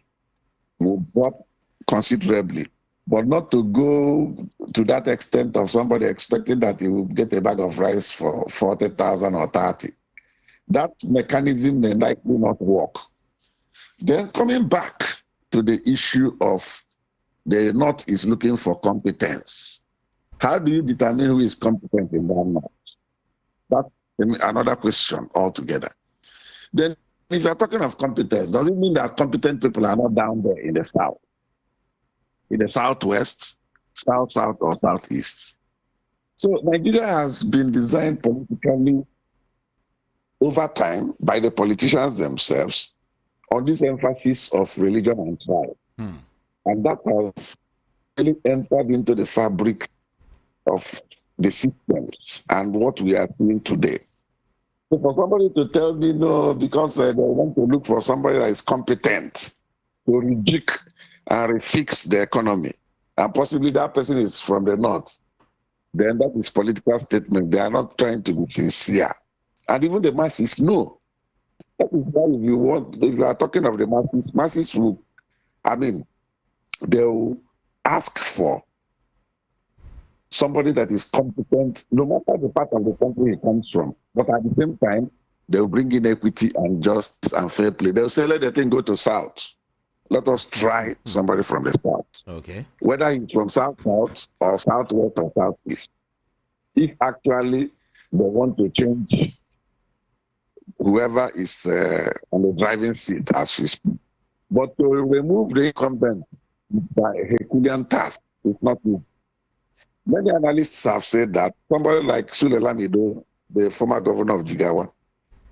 will drop considerably. But not to go to that extent of somebody expecting that he will get a bag of rice for 40,000 or 30. That mechanism may likely not work. Then coming back to the issue of the North is looking for competence. How do you determine who is competent in that North? That's another question altogether. Then if you're talking of competence, does it mean that competent people are not down there in the South? In the Southwest, South, or Southeast? So Nigeria has been designed politically over time by the politicians themselves on this emphasis of religion and tribe. And that has really entered into the fabric of the systems and what we are seeing today. So for somebody to tell me no, because they want to look for somebody that is competent to rejig and refix the economy, and possibly that person is from the North, then that is political statement. They are not trying to be sincere. And even the masses know. That is why if you are talking of the masses will, they will ask for somebody that is competent, no matter the part of the country he comes from. But at the same time, they will bring in equity and justice and fair play. They'll say, let the thing go to South. Let us try somebody from the South. Okay. Whether he's from South or Southwest or Southeast. If actually they want to change whoever is on the driving seat as we speak. But to remove the incumbent is a Herculean task. It's not easy. Many analysts have said that somebody like Sule Lamido, the former governor of Jigawa,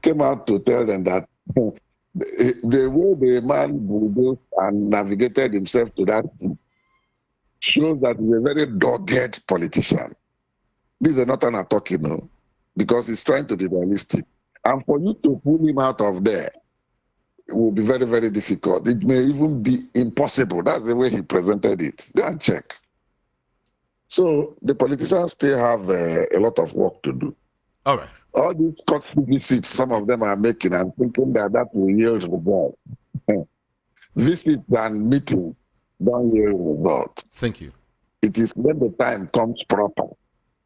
came out to tell them that the way the man bulldozed and navigated himself to that seat shows that he's a very dogged politician. This is not an talking, because he's trying to be realistic. And for you to pull him out of there, it will be very, very difficult. It may even be impossible. That's the way he presented it. Go and check. So the politicians still have a lot of work to do. All right. All these courtesy visits, some of them are making, and thinking that will yield result. Visits and meetings don't yield result. Thank you. It is when the time comes proper,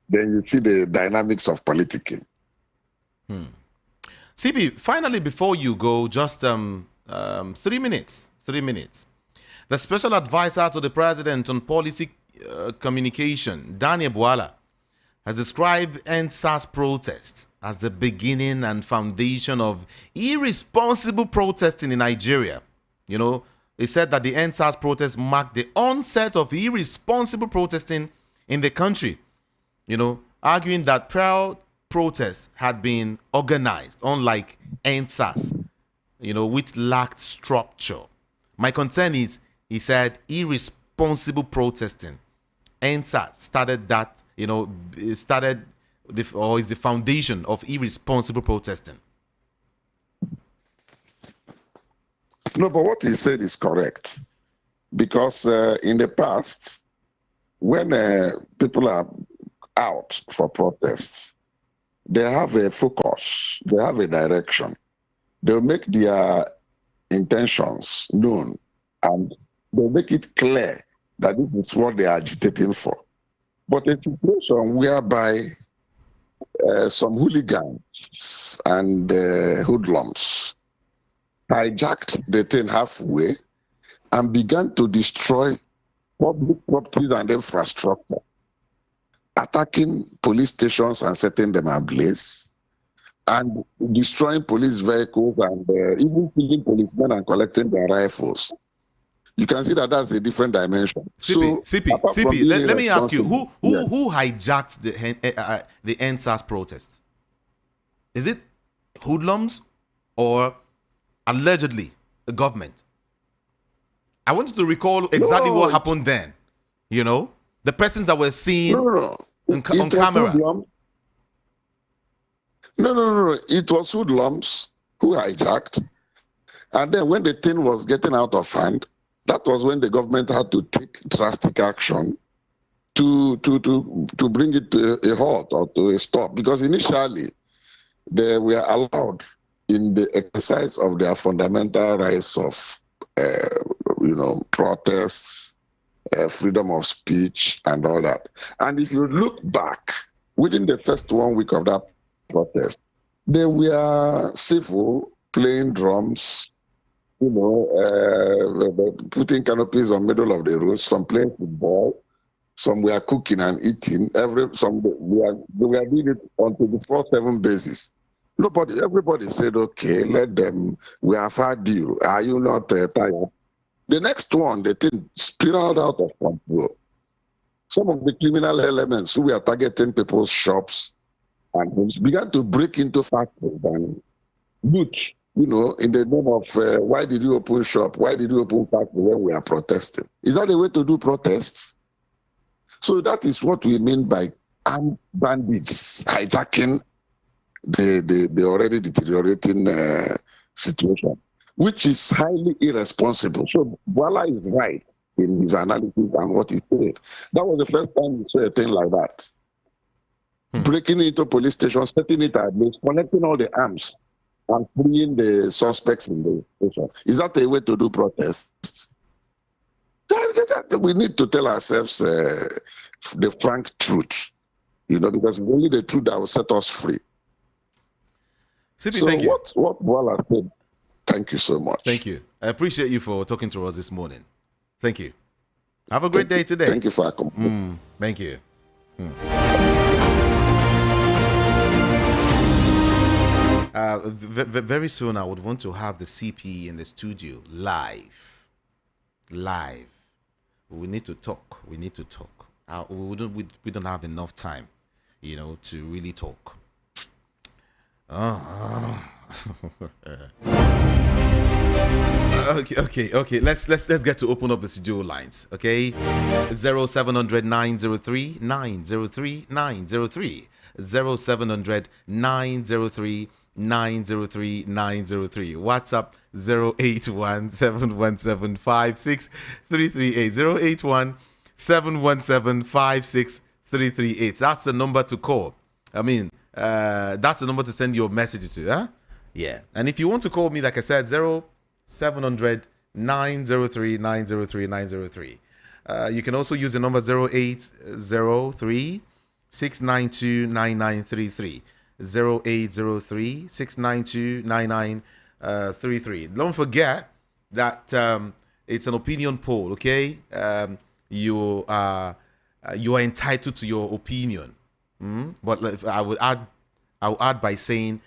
then you see the dynamics of politicking. CB, finally, before you go, just 3 minutes. 3 minutes. The special advisor to the president on policy communication, Daniel Bwala, has described EndSARS protest as the beginning and foundation of irresponsible protesting in Nigeria. He said that the EndSARS protest marked the onset of irresponsible protesting in the country, arguing that prior protests had been organized, unlike EndSARS, which lacked structure. My concern is, he said, irresponsible protesting. EndSARS started that, is the foundation of irresponsible protesting. No, but what he said is correct. Because in the past, when people are out for protests, they have a focus, they have a direction. They'll make their intentions known, and they'll make it clear that this is what they are agitating for. But a situation whereby some hooligans and hoodlums hijacked the thing halfway and began to destroy public properties and infrastructure, attacking police stations and setting them ablaze, and destroying police vehicles and even killing policemen and collecting their rifles. You can see that that's a different dimension. CP, let me ask you, who hijacked the EndSARS protest? Is it hoodlums or allegedly the government? I want you to recall exactly what happened then. You know, the persons that were seen on camera. No. It was hoodlums who hijacked. And then when the thing was getting out of hand, that was when the government had to take drastic action to bring it to a halt or to a stop. Because initially, they were allowed in the exercise of their fundamental rights of, protests, freedom of speech, and all that. And if you look back, within the first 1 week of that protest, they were civil, playing drums, putting canopies on middle of the road, some playing football, some were cooking and eating. They were doing it on 24/7 basis. Everybody said, okay, let them, we have had you. Are you not tired? The next one, the thing spiraled out of control. Some of the criminal elements who were targeting people's shops and homes began to break into factories and loot, in the name of why did you open shop? Why did you open factory when we are protesting? Is that a way to do protests? So that is what we mean by armed bandits hijacking the already deteriorating situation, which is highly irresponsible. So Bola is right in his analysis and what he said. That was the first time we saw a thing like that. Breaking into police stations, setting it at place, connecting all the arms and freeing the suspects in the station. Is that a way to do protests? We need to tell ourselves the frank truth, because it's only the truth that will set us free. CP, thank you. What Bola said, thank you so much. Thank you. I appreciate you for talking to us this morning. Thank you. Have a great day today. Thank you for coming. Thank you. Very soon, I would want to have the CP in the studio live. We need to talk. We don't have enough time, to really talk. Okay. Let's get to open up the studio lines. Okay, 0700 903 903 903 0700 903 903 903. WhatsApp 081 717 56338 081 717 56338. That's the number to call. That's the number to send your messages to, huh? Yeah. And if you want to call me, like I said, 0700 903 903 903. You can also use the number 0803 692 9933. 0803 692 9933. Don't forget that it's an opinion poll, okay? You are entitled to your opinion. But I will add by saying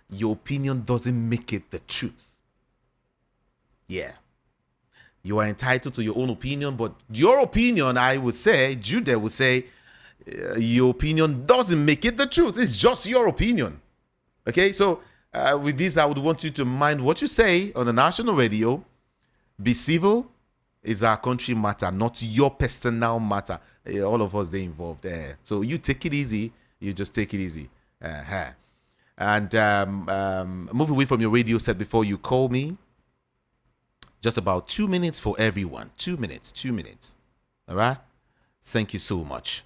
your opinion doesn't make it the truth. Yeah. You are entitled to your own opinion, but your opinion, I would say, Judah would say, your opinion doesn't make it the truth. It's just your opinion. Okay, so with this, I would want you to mind what you say on the national radio. Be civil. Is our country matter, not your personal matter. All of us, they involved there. So you take it easy. You just take it easy. And move away from your radio set before you call me. Just about 2 minutes for everyone. 2 minutes. All right? Thank you so much.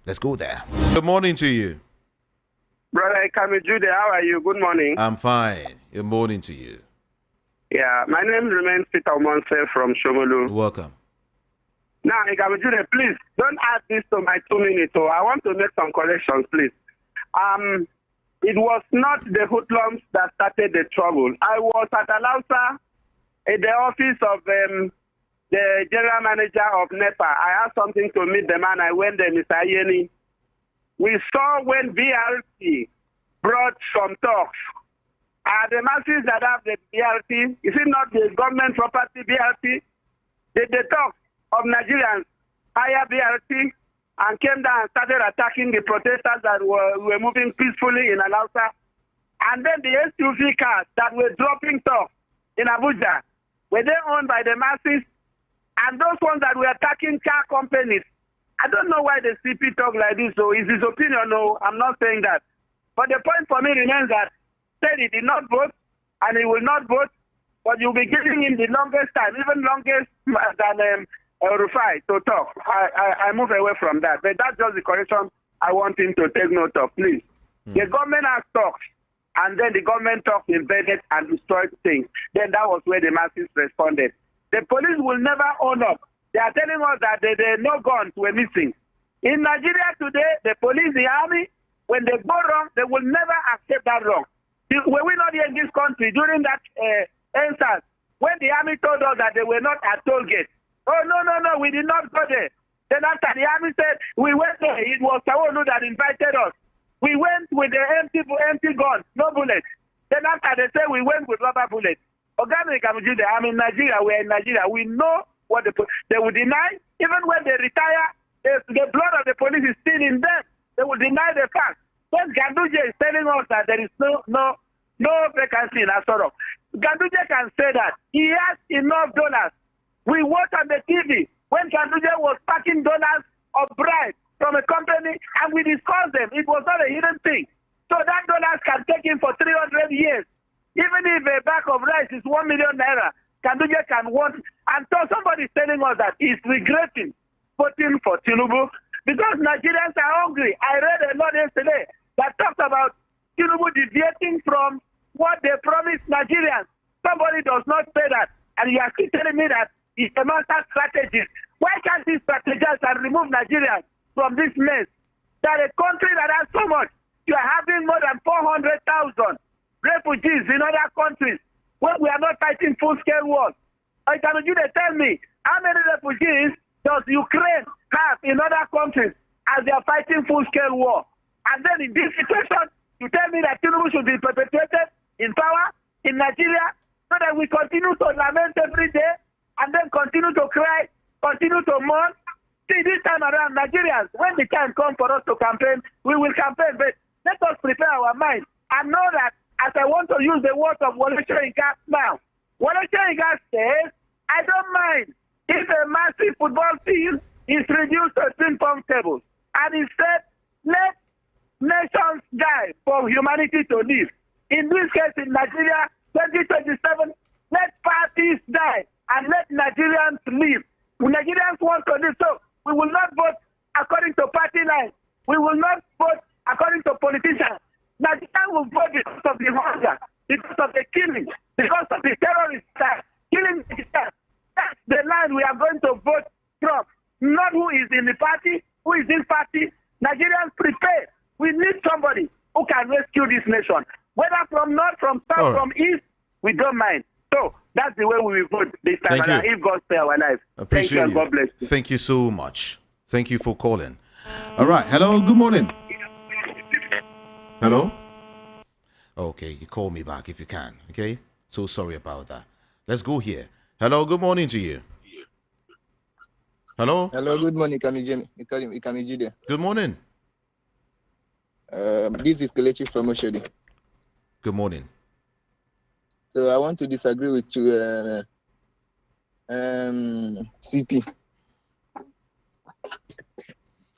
Let's go there. Good morning to you. Brother Kami Jude, how are you? Good morning. I'm fine. Good morning to you. Yeah, my name remains Peter Monse from Shomolu. Welcome. Now, Kami Jude, please don't add this to my 2 minutes. So I want to make some corrections, please. it was not the hoodlums that started the trouble. I was at Alausa in the office of the general manager of NEPA. I asked something to meet the man. I went there, Mr. Ayeni. We saw when BRT brought some talks. The masses that have the BRT, is it not the government property BRT? The talk of Nigerians hire BRT and came down and started attacking the protesters that were moving peacefully in Alausa. And then the SUV cars that were dropping talk in Abuja, were they owned by the masses? And those ones that were attacking car companies, I don't know why the CP talk like this. So is his opinion? No, I'm not saying that. But the point for me remains that said he did not vote and he will not vote, but you'll be giving him the longest time, even longest than Rufai to talk. I move away from that. But that's just the correction I want him to take note of, please. The government has talked, and then the government talked, invaded and destroyed things. Then that was where the masses responded. The police will never own up. They are telling us that no guns were missing. In Nigeria today, the police, the army, when they go wrong, they will never accept that wrong. Were we not here in this country during that EndSARS, when the army told us that they were not at toll gate? Oh, no, we did not go there. Then after the army said, we went there, it was Tawonu that invited us. We went with the empty guns, no bullets. Then after they said we went with rubber bullets. I'm in Nigeria, we're in Nigeria. We know what they will deny. Even when they retire, the blood of the police is still in them. They will deny the fact. When Ganduje is telling us that there is no vacancy in Asoro, Ganduje can say that he has enough dollars. We watch on the TV when Ganduje was packing dollars of bribe from a company, and we discussed them. It was not a hidden thing. So that dollars can take him for 300 years. Even if a bag of rice is 1 million naira, Ganduje can want. And so somebody is telling us that he's regretting voting for Tinubu because Nigerians are hungry. I read a lot yesterday that talks about Tinubu deviating from what they promised Nigerians. Somebody does not say that, and you are still telling me that it's a master strategist. Why can't he strategize and remove Nigerians from this mess? That a country that has so much, you are having more than 400,000 refugees in other countries when we are not fighting full-scale wars. They tell me, how many refugees does Ukraine have in other countries as they are fighting full-scale war? And then in this situation, you tell me that Tinubu should be perpetuated in power in Nigeria so that we continue to lament every day and then continue to cry, continue to mourn. See, this time around, Nigerians, when the time comes for us to campaign, we will campaign. But let us prepare our minds and know that, as I want to use the words of Wole Soyinka now, Wole Soyinka says, I don't mind if a massive football field is reduced to ping-pong tables. And he said, let nations die for humanity to live. In this case, in Nigeria, 2027, let parties die and let Nigerians live. Nigerians want to live, so we will not vote according to party lines. We will not vote according to politicians. Nigerians will vote because of the hunger, because of the killing, because of the terrorists killing Nigerians. That's the line we are going to vote from. Not who is in the party, who is in party. Nigerians prepare. We need somebody who can rescue this nation. Whether from north, from south, from east, we don't mind. So that's the way we will vote this time around, if God spare our lives. Appreciate Thank you and you. God bless you. Thank you so much. Thank you for calling. All right. Hello. Good morning. Hello? Okay, you call me back if you can, okay? So sorry about that. Let's go here. Hello, good morning to you. Hello? Hello, good morning, Kamijide. Good morning. This is Kelechi from Oshodi. Good morning. So I want to disagree with you, CP.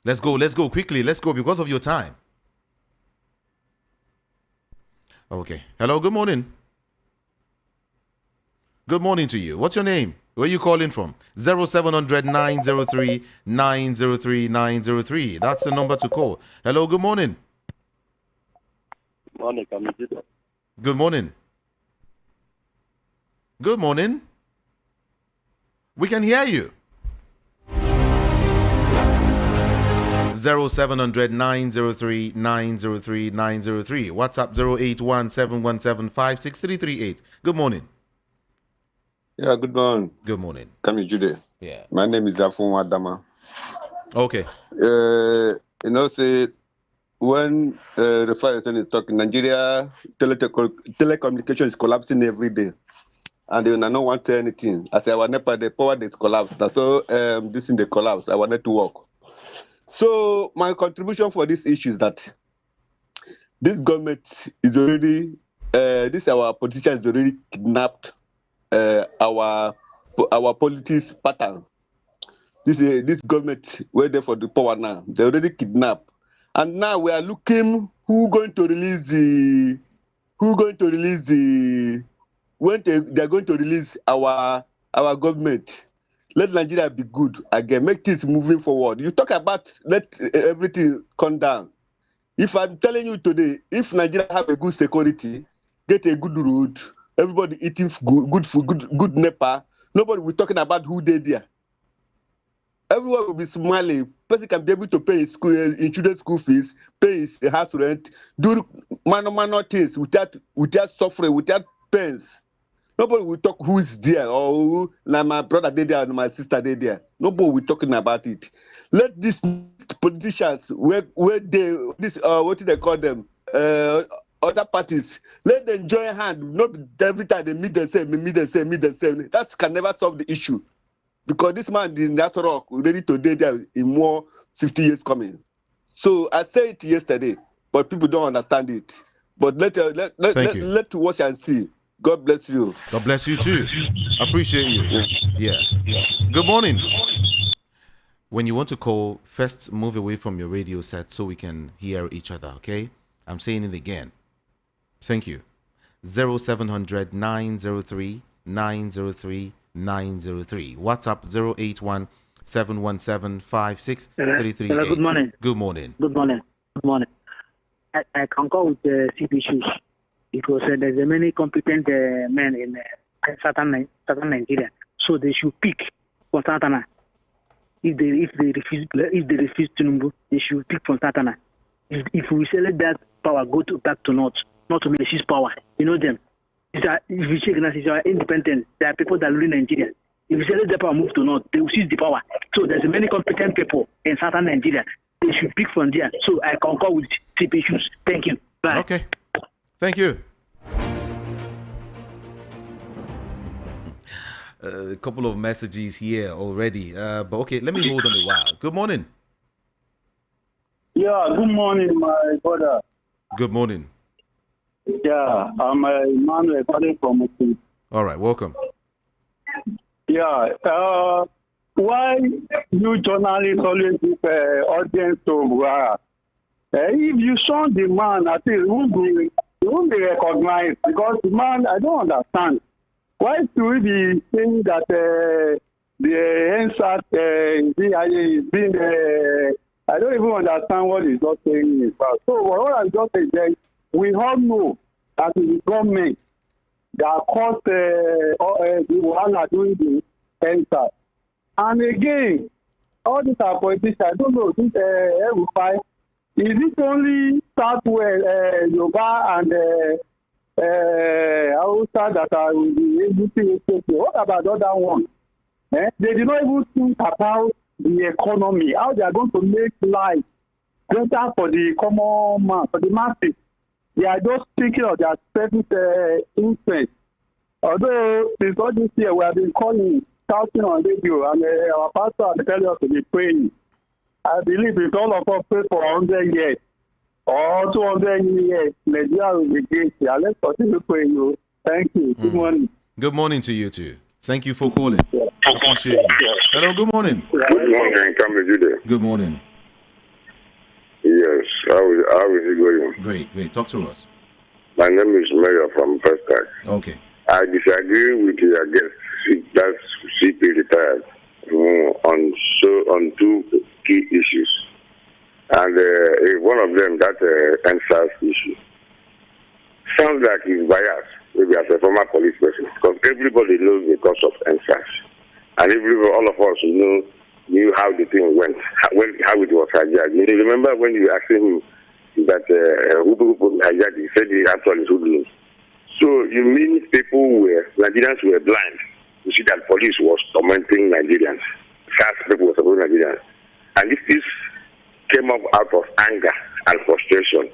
Let's go quickly. Let's go because of your time. Okay. Hello, good morning. Good morning to you. What's your name? Where are you calling from? 0700 903 903 903. That's the number to call. Hello, good morning. Morning, Good morning. Good morning. We can hear you. 0700 903 903 903. WhatsApp 081 717 Good morning. Yeah, good morning. Good morning. Come Jude. Yeah. My name is Afun Wadama. Okay. Say when the fire is talking, Nigeria telecommunication is collapsing every day. And they no want to say anything. I say our NEPA, the power that collapsed. So this in the collapse, our network. So my contribution for this issue is that this government is already, our politicians already kidnapped our politics pattern. This government were there for the power now. They already kidnapped, and now we are looking who going to release when they are going to release our government. Let Nigeria be good again. Make things moving forward. You talk about let everything come down. If I'm telling you today, if Nigeria have a good security, get a good road, everybody eating good food, good NEPA, nobody will be talking about who they there. Everyone will be smiling. Person can be able to pay his children's school fees, pay his house rent, do minor things without suffering, without pains. Nobody will talk who is there or who, like my brother did there and my sister did there. Nobody will talking about it. Let these politicians where they what do they call them? Other parties, let them join hand. Not every time they meet the same. That can never solve the issue. Because this man is that rock ready to date there in more 50 years coming. So I said it yesterday, but people don't understand it. But let watch and see. God bless you. God bless you too. Appreciate you. Yeah. Good morning. When you want to call, first move away from your radio set so we can hear each other, okay? I'm saying it again. Thank you. 0700 903 903 903. WhatsApp 081 717 56338. Good morning. Good morning. Good morning. Good morning. I concur with the CP issues because there's many competent men in southern Nigeria, so they should pick for Satana. If they refuse Tinubu, they should pick for Satana. If we say let that power go back to North, not to misuse power, you know them. If you check now, it's independent. There are people that rule in Nigeria. If you say let the power move to North, they will seize the power. So there's many competent people in southern Nigeria. They should pick from there. So I concur with CP issues. Thank you. Bye. Okay. Thank you. A couple of messages here already. But okay, let me hold on a while. Good morning. Yeah, good morning, my brother. Good morning. Yeah, I'm Emmanuel calling from Muslim. All right, welcome. Yeah, why you journalists always give audience to Buhari? If you saw the man, I think it won't be recognized because the man, I don't understand. Why should we be saying that the EndSARS is being I don't even understand what he's not saying about. So what I'm just saying is we all know that it is government that caused the Wahala doing the EndSARS. And again, all these are politicians. I don't know, this Refugee, is it only Southwest, Yoruba and Hausa that are able to take? What about the other one? They did not even think about the economy, how they are going to make life better for the common man, for the masses. They are just thinking of their selfish interest. Although since all this year we have been calling, shouting on radio, and our pastor has tell us to be praying. I believe if all of us pray for 100 years or 200 years, Nigeria will be great. Yeah, let's continue praying. Thank you. Good morning. Good morning to you too. Thank you for calling. Appreciate you. Hello, good morning. Good morning, Kamejide. Good morning. Yes, how is it going? Great. Talk to us. My name is Mayor from Prescott. Okay. I disagree with your guest, that's CP retired, on two key issues. And one of them, that EndSARS issue. Sounds like he's biased, maybe as a former police person, because everybody knows the cost of EndSARS. And all of us know knew how the thing went, how it was hijacked. You remember when you asked him that who hijacked, he said he actually hoodlums. So you mean Nigerians were blind to see that police was tormenting Nigerians. Fast people were supporting Nigerians. And this came up out of anger and frustration.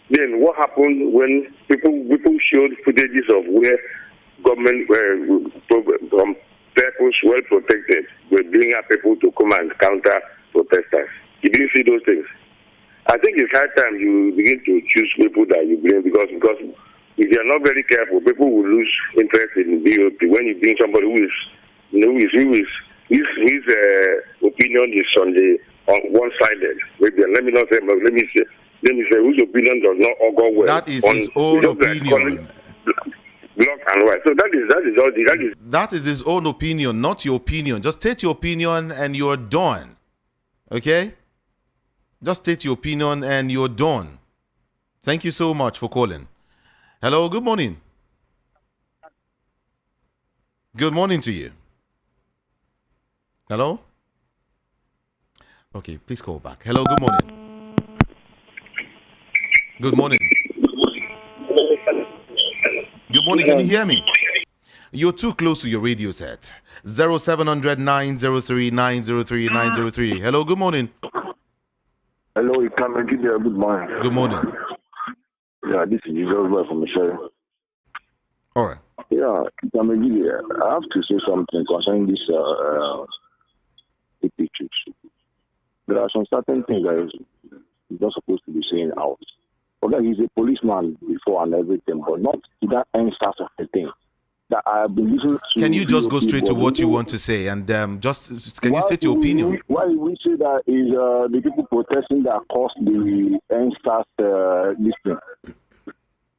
Then what happened when people showed footages of where government purpose well protected were bringing up people to come and counter protesters? You didn't see those things. I think it's high time you begin to choose people that you blame because if you are not very careful, people will lose interest in BOP when you bring somebody his opinion is on one-sided. Maybe let me say whose opinion does not all go well. That is his own opinion. Black and white. So that is his own opinion, not your opinion. Just state your opinion and you're done. Okay? Just state your opinion and you're done. Thank you so much for calling. Hello, good morning. Good morning to you. Hello? Okay, please call back. Hello, good morning. Good morning. Good morning, can you hear me? You're too close to your radio set. 0700 903 903 903. Hello, good morning. Hello, you can give you a good morning. Good morning. Yeah, this is Jesus Boy from Michelle. All right. Yeah, I have to say something concerning this pictures. There are some certain things that he's not supposed to be saying out. Okay, he's a policeman before and everything, but not to that EndSARS of the thing. That I have been listening to. Can you just go straight to what you want to say and can you state your opinion? Why we say that is the people protesting that caused the EndSARS this thing.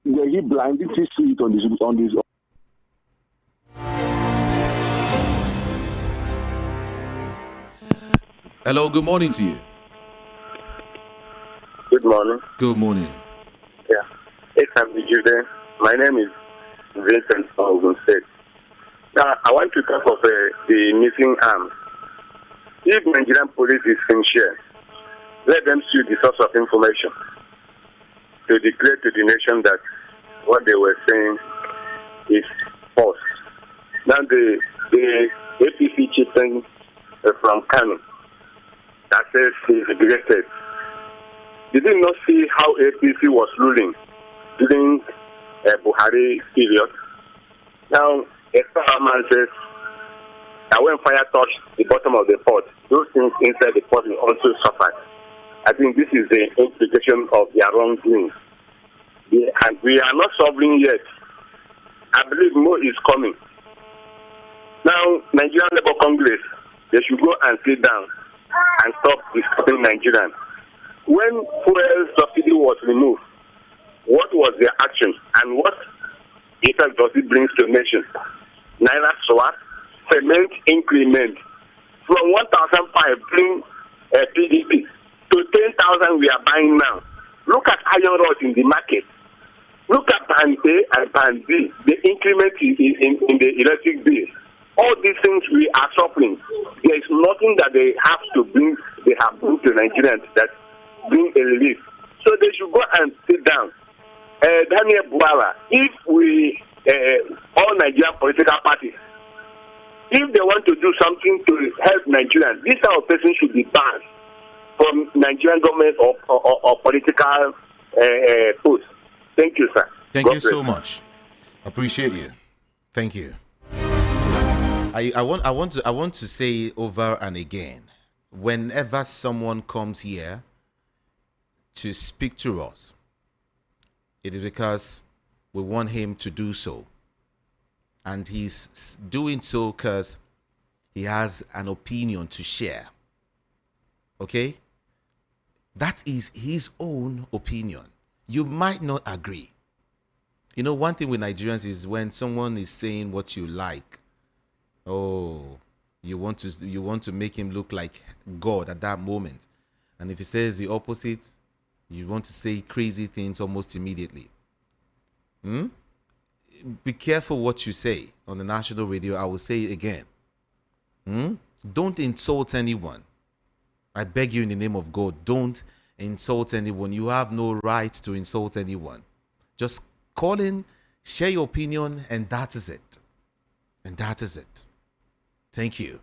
Yeah, he blinded his feet on this. Hello, good morning to you. Good morning. Good morning. Yeah. It's Refugee. My name is Vincent from Ogun State. Now, I want to talk of the missing arms. If Nigerian police is sincere, let them sue the source of information to declare to the nation that what they were saying is false. Now, the APC chieftain from Kano that says he's regretted. Did you not see how APC was ruling during Buhari period? Now, a man says that when fire touched the bottom of the pot, those things inside the pot will also suffer. I think this is the implication of their wrongdoing. And we are not solving yet. I believe more is coming. Now, Nigerian Labour Congress, they should go and sit down and stop disturbing Nigerians. When fuel subsidy was removed, what was their action and what effect does it bring to the nation? Naira swap, cement increment from 1,005 bring PDP to 10,000 we are buying now. Look at iron rods in the market. Look at band A and band B, the increment in the electric bill. All these things we are suffering. There is nothing that they have bring to Nigerians that bring a relief. So they should go and sit down. Daniel Buala, if all Nigerian political parties, if they want to do something to help Nigerians, this type of person should be banned from Nigerian government or political posts. Thank you, sir. Thank you so much. Appreciate you. Thank you. I want to say over and again, whenever someone comes here to speak to us, it is because we want him to do so. And he's doing so because he has an opinion to share. Okay? That is his own opinion. You might not agree. You know, one thing with Nigerians is when someone is saying what you like, oh, you want to make him look like God at that moment. And if he says the opposite, you want to say crazy things almost immediately. Be careful what you say on the national radio. I will say it again. Don't insult anyone. I beg you in the name of God, don't insult anyone. You have no right to insult anyone. Just call in, share your opinion, and that is it. And that is it. Thank you.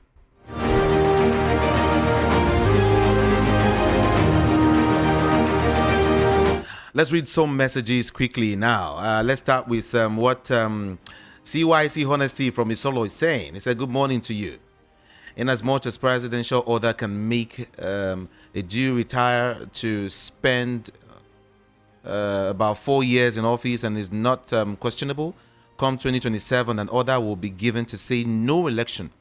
Let's read some messages quickly now. Let's start with what CYC Honesty from Isolo is saying. He said, good morning to you. In as much as presidential order can make a Jew retire to spend about 4 years in office and is not questionable, come 2027, an order will be given to say no election,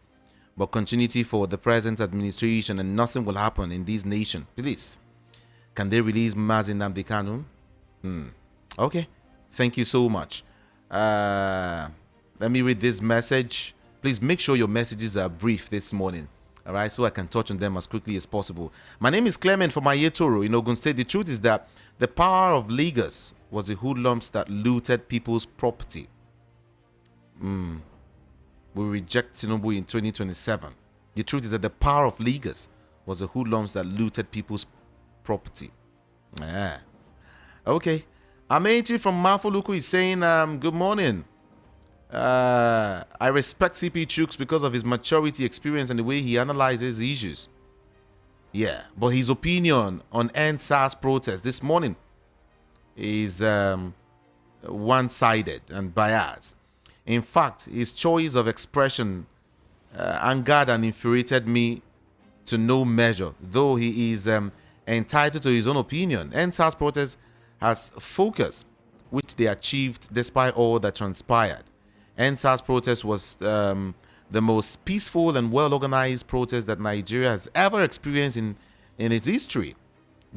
but continuity for the present administration, and nothing will happen in this nation. Please, can they release Mazin Nnamdi Kanu? Okay, thank you so much. Let me read this message. Please make sure your messages are brief this morning, all right, so I can touch on them as quickly as possible. My name is Clement from Ayetoro in Ogun State. The truth is that the power of Lagos was the hoodlums that looted people's property. We reject Tinubu in 2027. The truth is that the power of Lagos was the hoodlums that looted people's property. Yeah. Okay. Amechi from Mafoluku is saying, good morning. I respect CP Chooks because of his maturity, experience, and the way he analyzes issues. Yeah, but his opinion on EndSARS protest this morning is one-sided and biased. In fact, his choice of expression angered and infuriated me to no measure, though he is entitled to his own opinion. EndSARS protest has focus, which they achieved despite all that transpired. EndSARS protest was the most peaceful and well-organized protest that Nigeria has ever experienced in its history.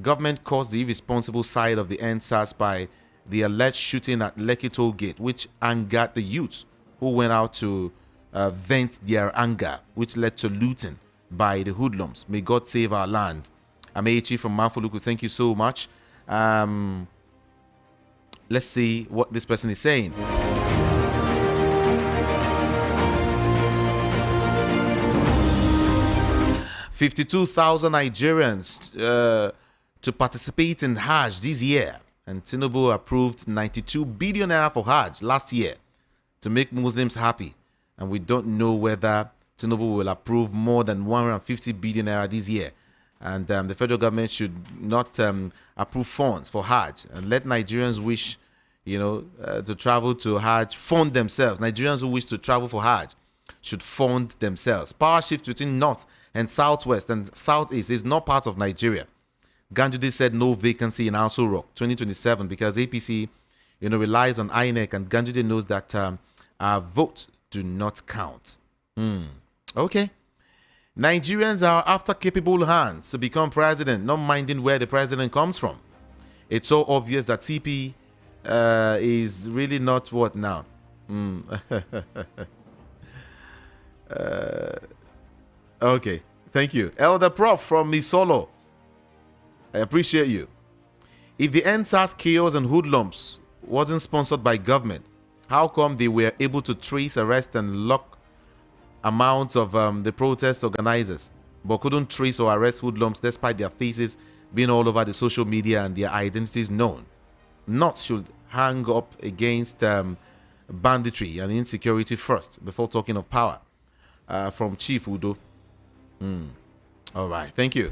Government caused the irresponsible side of the EndSARS by the alleged shooting at Lekki Toll Gate, which angered the youths who went out to vent their anger, which led to looting by the hoodlums. May God save our land. Amechi from Mafoluku, thank you so much. Let's see what this person is saying. 52,000 Nigerians to participate in Hajj this year, and Tinubu approved 92 billion naira for Hajj last year to make Muslims happy, and we don't know whether Tinubu will approve more than 150 billion naira this year. And the federal government should not approve funds for Hajj and let Nigerians wish, to travel to Hajj fund themselves. Nigerians who wish to travel for Hajj should fund themselves. Power shift between North and Southwest and Southeast is not part of Nigeria. Ganduje said no vacancy in Aso Rock 2027 because APC, relies on INEC, and Ganduje knows that our votes do not count. Okay. Nigerians are after capable hands to become president, not minding where the president comes from. It's so obvious that CP is really not what now? Okay, thank you. Elder Prof from Misolo, I appreciate you. If the EndSARS chaos and hoodlums wasn't sponsored by government, how come they were able to trace, arrest, and lock amounts of the protest organizers, but couldn't trace or arrest hoodlums despite their faces being all over the social media and their identities known? Knots should hang up against banditry and insecurity first before talking of power. From Chief Udo. All right, thank you.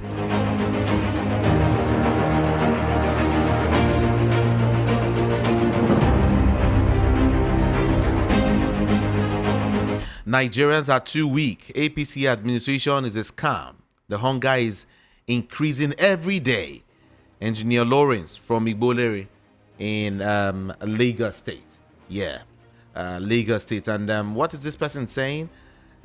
Nigerians are too weak. APC administration is a scam. The hunger is increasing every day. Engineer Lawrence from Igbolere in Lagos State. Yeah, Lagos State. And what is this person saying?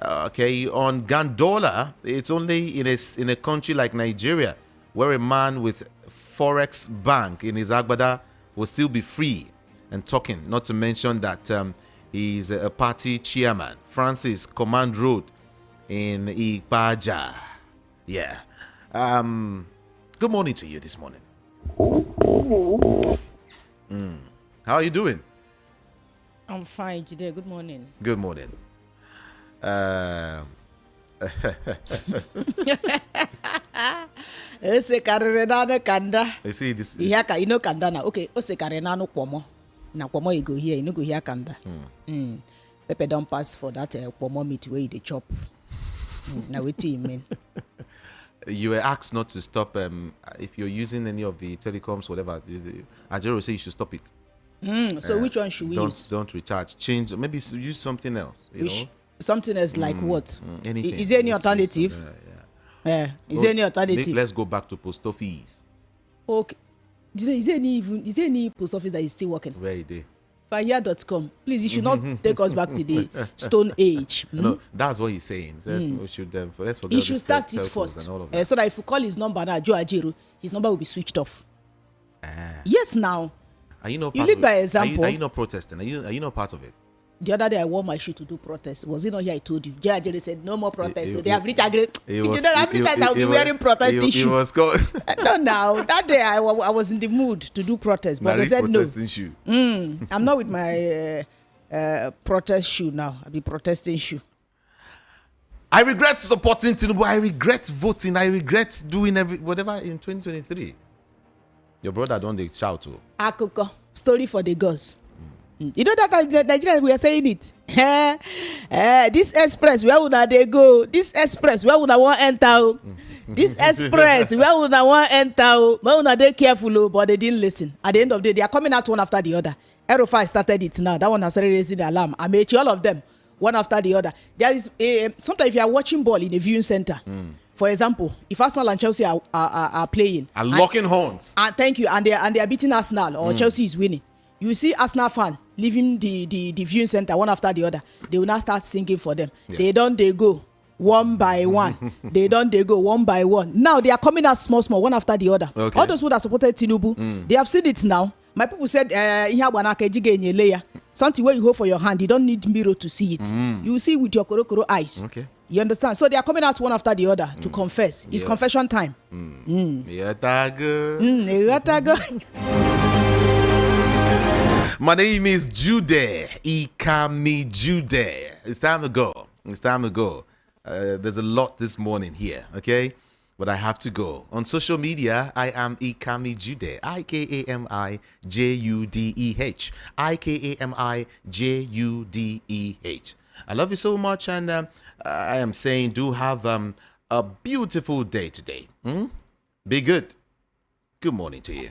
Okay, on Gandola, it's only in a country like Nigeria where a man with Forex Bank in his Agbada will still be free and talking, not to mention that he's a party chairman. Francis Command Road in Ipaja. Yeah. Good morning to you this morning. How are you doing? I'm fine today. Good morning. Good morning. Ese karenano kanda. You see this. Ihaka, you know kanda na. Okay, ose karenano kwomo. Na kwomo you go here, you no go here kanda. Pepe don't pass for that kwomo meat where you dey chop. Now what do you mean? You were asked not to stop if you're using any of the telecoms, whatever. Ajero will say you should stop it. So which one should we use? Don't recharge. Change. Maybe use something else. You know? Something else like what? Anything. Is there any alternative? Is there any alternative? Let's go back to post office. Okay. Is there any post office that is still working? Where is it? Fire.com. Please, you should not take us back to the Stone Age. No, that's what he's saying. We should let's forget. He should start it first, so that if you call his number now, Joe Ajero, his number will be switched off. Yes, now. Are you not? You lead by example. Are you not protesting? Are you not part of it? The other day I wore my shoe to do protest. Was it not here I told you? Joe Ajero said no more protests. So they have reached agreement. You know how many times I'll be wearing protesting shoe? It was called. No, now that day I was in the mood to do protest, but they said no. Shoe. I'm not with my protest shoe now. I'll be protesting shoe. I regret supporting Tinubu. I regret voting. I regret doing whatever in 2023. Your brother don't they shout to. Akoko, story for the gods. You know that Nigerians we are saying it. This express where would they go? This express where would I want enter? This express where would I want enter? Where would they careful? But they didn't listen. At the end of the day, they are coming out one after the other. Aerofire started it now. That one has already raised the alarm. I made all of them one after the other. There is sometimes if you are watching ball in a viewing center. For example, if Arsenal and Chelsea are playing and locking horns. Thank you, and they are beating Arsenal or Chelsea is winning. You see Arsenal fan leaving the viewing center one after the other. They will now start singing for them. Yeah. They go one by one. They go one by one. Now they are coming out small, one after the other. Okay. All those who that supported Tinubu, they have seen it now. My people said, something where you hold for your hand, you don't need mirror to see it. You see with your korokoro eyes. Okay. You understand? So they are coming out one after the other to confess. It's confession time. My name is Jude. Ikami Jude. It's time to go. There's a lot this morning here, okay? But I have to go. On social media, I am Ikami Jude. IKAMIJUDEH. IKAMIJUDEH. I love you so much, and I am saying do have a beautiful day today. Be good. Good morning to you.